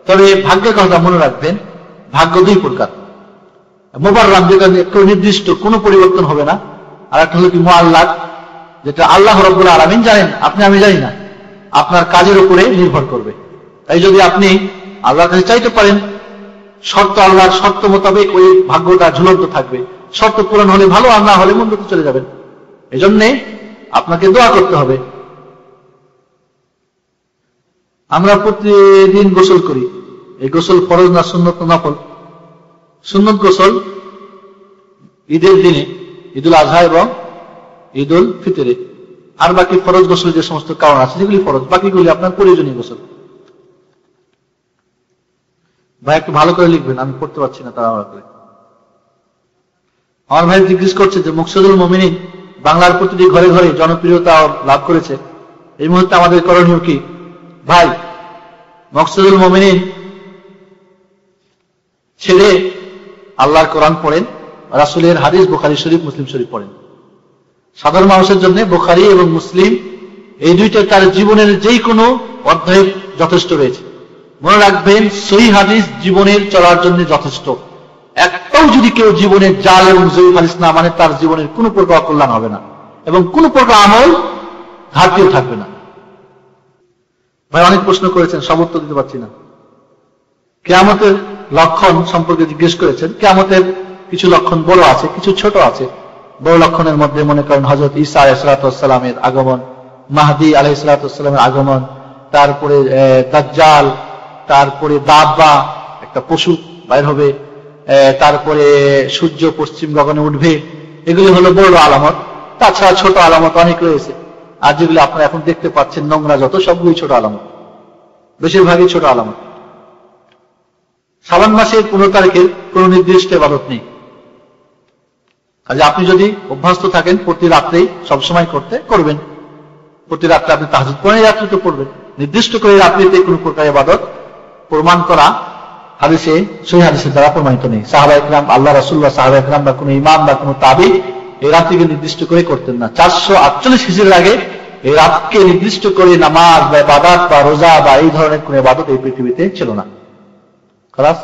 তবে ভাগ্যের কথা মনে রাখবেন, ভাগ্য 2 প্রকার। মুবাররাম, যেটা একটু নির্দিষ্ট, কোনো পরিবর্তন হবে না। আর একটা হলো কি মুআল্লাক, যেটা আল্লাহ রাব্বুল আলামিন জানেন, আমি জানি না, আপনার কাজের উপরে নির্ভর করবে। তাই যদি আপনি আল্লাহর কাছে চাইতে পারেন। শর্ত আল্লাহর শর্ত মোতাবেক ওই ভাগ্যটা ঝুলন্ত থাকবে। শর্ত পূরণ হলে ভালো, আর না হলে মন্দতে চলে যাবেন। এজন্যে আপনাকে দোয়া করতে হবে। আমরা প্রতিদিন গোসল করি। এই গোসল ফরজ না সুন্নত না নফল? সুন্নত গোসল ঈদের দিনে, ঈদুল আজহা এবং ঈদুল ফিতরে। আর বাকি ফরজ গোসল যে সমস্ত কারণ আছে সেগুলি ফরজ, বাকিগুলি আপনার প্রয়োজনীয় গোসল। ভাই একটু ভালো করে লিখবেন, আমি পড়তে পারছি না তাড়াহুড়া করে। আমার ভাই জিজ্ঞেস করছে যে মুকসিদুল মুমিনিন বাংলার প্রতিটি ঘরে ঘরে জনপ্রিয়তা লাভ করেছে, এই মুহূর্তে আমাদের করণীয় কি? ভাই, মুকসিদুল মুমিনিন ছেড়ে আল্লাহর কোরআন পড়েন, রাসূলের হাদিস বুখারী শরীফ, মুসলিম শরীফ পড়েন। সাধারণ মানুষের জন্য বুখারী এবং মুসলিম এই দুইটা তার জীবনের যেই কোনো অধ্যায়ে যথেষ্ট রয়েছে। মনে রাখবেন, সহিহ হাদিস জীবনের চলার জন্য যথেষ্ট। একটাও যদি কেউ জীবনের জাল এবং জয়ীফ হাদিস না মানে, তার জীবনের কোন প্রকার কল্যাণ হবে না এবং কোন প্রকার আমল ঘাটতিও থাকবে না। ভাই অনেক প্রশ্ন করেছেন, সব উত্তর দিতে পারছি না। কিয়ামতের লক্ষণ সম্পর্কে জিজ্ঞেস করেছেন। কিয়ামতের কিছু লক্ষণ বড় আছে, কিছু ছোট আছে। বড় লক্ষণের মধ্যে মনে করেন হযরত ঈসা আলাইহিস সালামের আগমন, মাহদী আলাইহিস সালামের আগমন, তারপরে দাজ্জাল, তারপরে দাব্বা একটা পশু বাইর হবে, তারপরে সূর্য পশ্চিম গগনে উঠবে। এগুলি হলো বড় আলামত। তাছাড়া ছোট আলামত অনেক রয়েছে, আর যেগুলো আপনারা এখন দেখতে পাচ্ছেন নোংরা যত, সবগুলি ছোট আলামত, বেশিরভাগই ছোট আলামত। শাবান মাসের 15 তারিখের কোন নির্দিষ্ট ইবাদত নেই। কাজে আপনি যদি অভ্যস্ত থাকেন প্রতি রাত্রেই সবসময় করতে, করবেন। প্রতি রাত্রে আপনি তাহাজ্জুদ পড়ে রাত্রে তো পড়বেন। নির্দিষ্ট করে রাত্রিতে কোন প্রকার ইবাদত প্রমাণ করা হাদিসে, সহিহ হাদিসের দ্বারা প্রমাণিত নেই। সাহাবায়ে কেরাম, আল্লাহ রাসূল বা সাহাবায়ে কেরাম বা কোনো ইমাম বা কোনো তাবী এই রাত্রিকে নির্দিষ্ট করে করতেন না। 448 হিজরির আগে এই রাতকে নির্দিষ্ট করে নামাজ বা ইবাদত বা রোজা বা এই ধরনের কোন ইবাদত এই পৃথিবীতে ছিল না। খালাস।